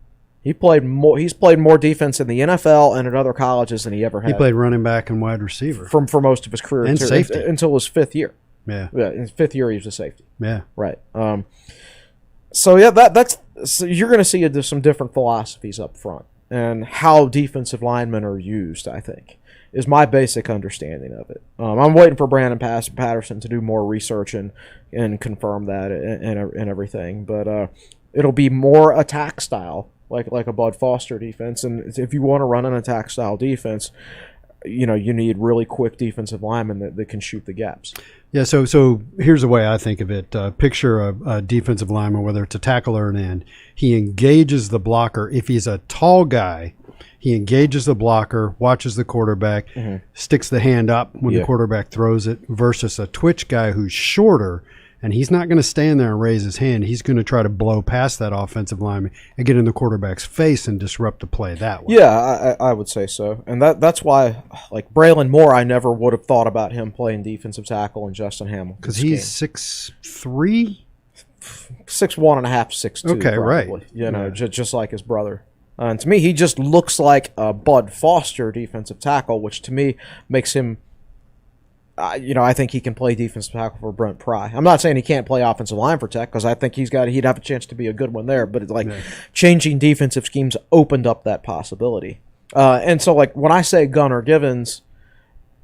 He's played more defense in the NFL and at other colleges than he ever had. He played running back and wide receiver for most of his career and safety until his fifth year. Yeah, in his fifth year he was a safety. Yeah, right. So yeah, that's you're going to see some different philosophies up front and how defensive linemen are used. I think is my basic understanding of it. I'm waiting for Brandon Patterson to do more research and confirm that and everything, but it'll be more attack style. Like a Bud Foster defense, and if you want to run an attack style defense, you need really quick defensive linemen that can shoot the gaps. Yeah, so here's the way I think of it. Picture a defensive lineman, whether it's a tackle or an end. He engages the blocker. If he's a tall guy, he engages the blocker, watches the quarterback, sticks the hand up when the quarterback throws it, versus a twitch guy who's shorter, and he's not going to stand there and raise his hand. He's going to try to blow past that offensive lineman and get in the quarterback's face and disrupt the play that way. Yeah, I would say so. And that's why, like, Braylon Moore, I never would have thought about him playing defensive tackle and Justin Hamilton. Because he's 6'3"? 6'1 and a half, 6'2". Okay, probably, right. Just like his brother. And to me, he just looks like a Bud Foster defensive tackle, which to me makes him, I think he can play defensive tackle for Brent Pry. I'm not saying he can't play offensive line for Tech, because I think he'd have a chance to be a good one there. But it's like changing defensive schemes opened up that possibility. And so, like, when I say Gunnar Givens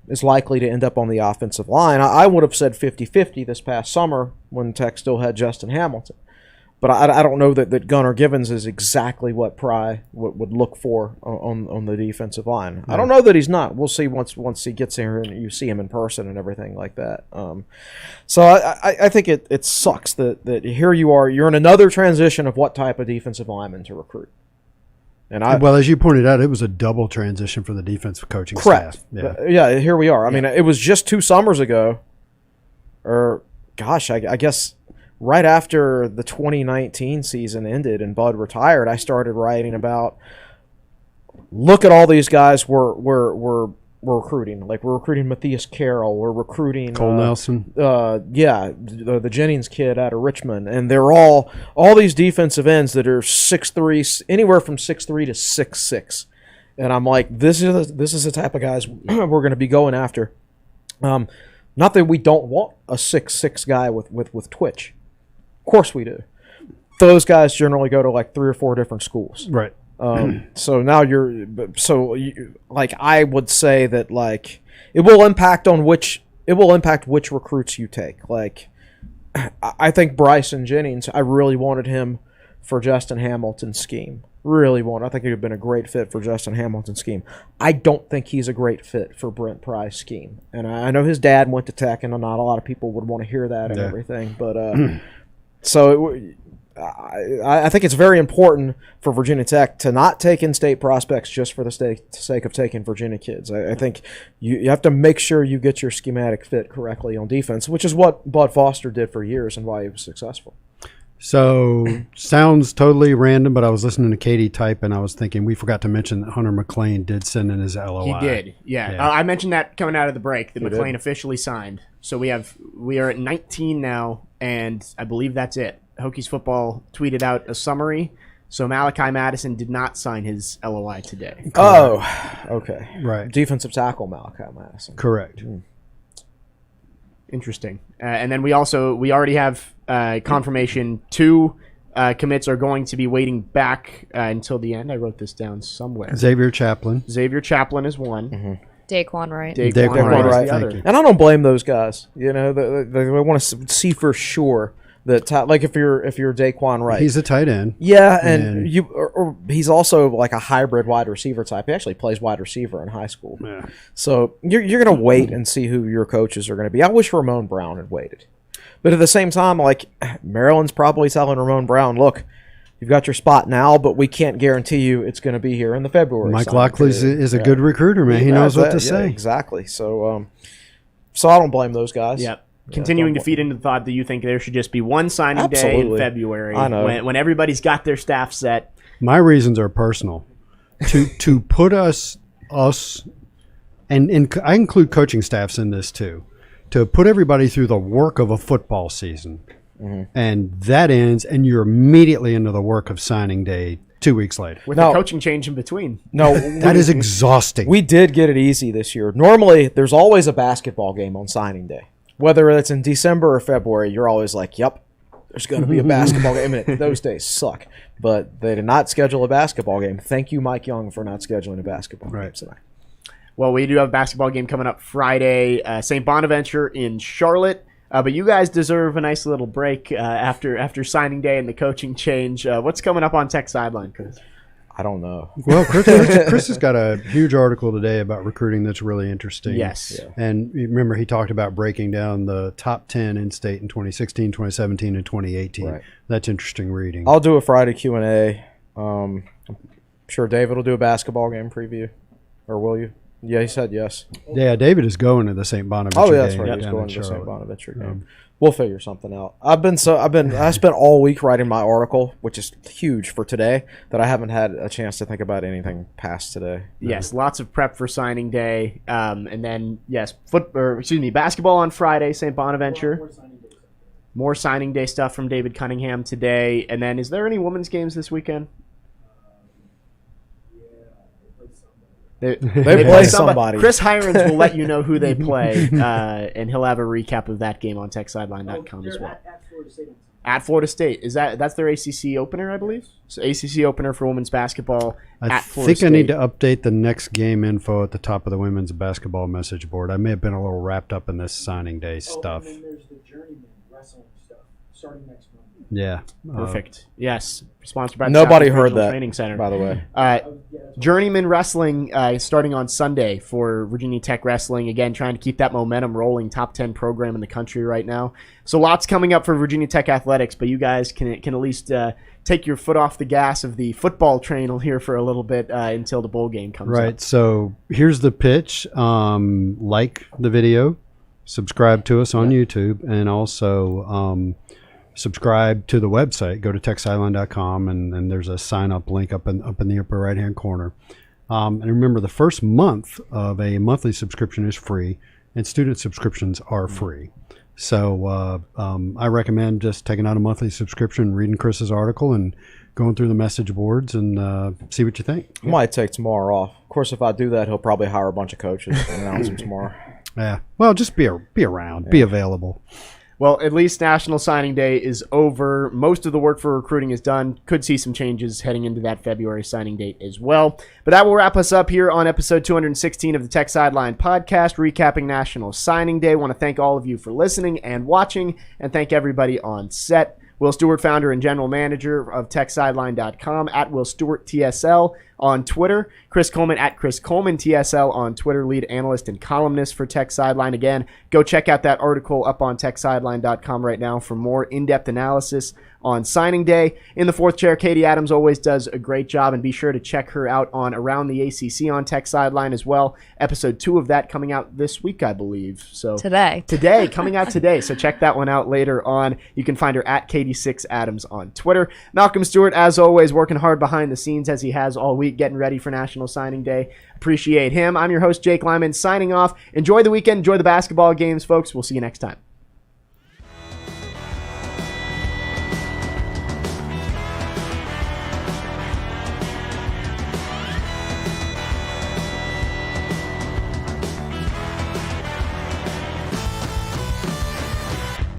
is likely to end up on the offensive line, I would have said 50-50 this past summer when Tech still had Justin Hamilton. But I don't know that Gunnar Givens is exactly what Pry would look for on the defensive line. I don't know that he's not. We'll see once he gets here and you see him in person and everything like that. So I think it sucks that here you're in another transition of what type of defensive lineman to recruit. And well, as you pointed out, it was a double transition for the defensive coaching correct. staff. Yeah, here we are. I mean, it was just 2 summers ago, or gosh, I guess right after the 2019 season ended and Bud retired, I started writing about, look at all these guys we're recruiting. Like, we're recruiting Matthias Carroll. We're recruiting Cole Nelson. The Jennings kid out of Richmond. And they're all these defensive ends that are 6'3", anywhere from 6'3" to 6'6". And I'm like, this is the type of guys we're going to be going after. Not that we don't want a 6'6" guy with twitch. Of course we do. Those guys generally go to like 3 or 4 different schools. Right. So now like, I would say that, like, it will impact which recruits you take. Like, I think Bryson Jennings, I really wanted him for Justin Hamilton's scheme. Really wanted. I think he would have been a great fit for Justin Hamilton's scheme. I don't think he's a great fit for Brent Pry's scheme. And I know his dad went to Tech, and not a lot of people would want to hear that and everything. But I think it's very important for Virginia Tech to not take in-state prospects just for the sake of taking Virginia kids. I think you have to make sure you get your schematic fit correctly on defense, which is what Bud Foster did for years and why he was successful. So, sounds totally random, but I was listening to Katie type, and I was thinking we forgot to mention that Hunter McLean did send in his LOI. He did, yeah. I mentioned that coming out of the break, that McLean officially signed. So we are at 19 now, and I believe that's it. Hokies football tweeted out a summary. So Malachi Madison did not sign his LOI today. Correct. Oh, okay. Right. Defensive tackle Malachi Madison. Correct. Interesting. And then we already have confirmation 2 commits are going to be waiting back until the end. I wrote this down somewhere. Xavier Chaplin is one. Mm-hmm. Daquan Wright. Daquan Wright is the other. And I don't blame those guys. You know, they want to see for sure that, like, if you're Daquan Wright, he's a tight end. Yeah, and he's also like a hybrid wide receiver type. He actually plays wide receiver in high school. Yeah. So you're going to wait and see who your coaches are going to be. I wish Ramon Brown had waited. But at the same time, like, Maryland's probably telling Ramon Brown, look, you've got your spot now, but we can't guarantee you it's going to be here in the February. Mike Lockley is a good recruiter, man. He knows what to say. Exactly. So I don't blame those guys. Yep. Continuing to feed into the thought that you think there should just be one signing day in February. I know. When everybody's got their staff set. My reasons are personal. To put us and I include coaching staffs in this too, to put everybody through the work of a football season. Mm-hmm. And that ends, and you're immediately into the work of signing day 2 weeks later. With a coaching change in between. No, that is exhausting. We did get it easy this year. Normally, there's always a basketball game on signing day. Whether it's in December or February, you're always like, yep, there's going to be a basketball game. I mean, those days suck. But they did not schedule a basketball game. Thank you, Mike Young, for not scheduling a basketball game tonight. Well, we do have a basketball game coming up Friday, St. Bonaventure in Charlotte. But you guys deserve a nice little break after signing day and the coaching change. What's coming up on Tech Sideline, Chris? I don't know. Well, Chris has got a huge article today about recruiting that's really interesting. Yes. Yeah. And you remember he talked about breaking down the top 10 in-state in 2016, 2017, and 2018. Right. That's interesting reading. I'll do a Friday Q&A. I'm sure David will do a basketball game preview. Or will you? Yeah, he said yes. Yeah, David is going to the St. Bonaventure Oh, yeah, that's game right. He's down going in to the St. Charlotte. Bonaventure game. We'll figure something out. I spent all week writing my article, which is huge for today, that I haven't had a chance to think about anything past today. Yes, lots of prep for signing day, and then basketball on Friday, St. Bonaventure. More signing day stuff from David Cunningham today, and then is there any women's games this weekend? They play somebody. Chris Hirons will let you know who they play, and he'll have a recap of that game on techsideline.com as well. At Florida State. That's their ACC opener, I believe? So ACC opener for women's basketball at Florida State. I need to update the next game info at the top of the women's basketball message board. I may have been a little wrapped up in this signing day stuff. And then there's the journeyman wrestling stuff starting next month. Yeah. Perfect. Yes. Sponsored by the Nobody Southeast heard Regional that, Training Center. by the way. Journeyman Wrestling starting on Sunday for Virginia Tech Wrestling. Again, trying to keep that momentum rolling. Top 10 program in the country right now. So lots coming up for Virginia Tech Athletics, but you guys can at least take your foot off the gas of the football train here for a little bit until the bowl game comes up. Right. So here's the pitch. Like the video, subscribe to us on YouTube, and also subscribe to the website. Go to techsideline.com, and there's a sign-up link up in the upper right-hand corner. And remember, the first month of a monthly subscription is free, and student subscriptions are free. So I recommend just taking out a monthly subscription, reading Chris's article, and going through the message boards and see what you think. I might take tomorrow off. Of course, if I do that, he'll probably hire a bunch of coaches and announce them tomorrow. Yeah. Well, just be around, be available. Well, at least National Signing Day is over. Most of the work for recruiting is done. Could see some changes heading into that February signing date as well. But that will wrap us up here on episode 216 of the Tech Sideline podcast, recapping National Signing Day. I want to thank all of you for listening and watching, and thank everybody on set. Will Stewart, founder and general manager of techsideline.com, at Will Stewart TSL on Twitter. Chris Coleman at Chris Coleman TSL on Twitter, lead analyst and columnist for Tech Sideline. Again, go check out that article up on techsideline.com right now for more in-depth analysis on signing day. In the fourth chair, Katie Adams always does a great job, and be sure to check her out on Around the ACC on Tech Sideline as well. Episode 2 of that coming out this week, I believe. So Today, coming out today. So check that one out later on. You can find her at Katie6Adams on Twitter. Malcolm Stewart, as always, working hard behind the scenes as he has all week, getting ready for National Signing Day. Appreciate him. I'm your host, Jake Lyman, signing off. Enjoy the weekend. Enjoy the basketball games, folks. We'll see you next time.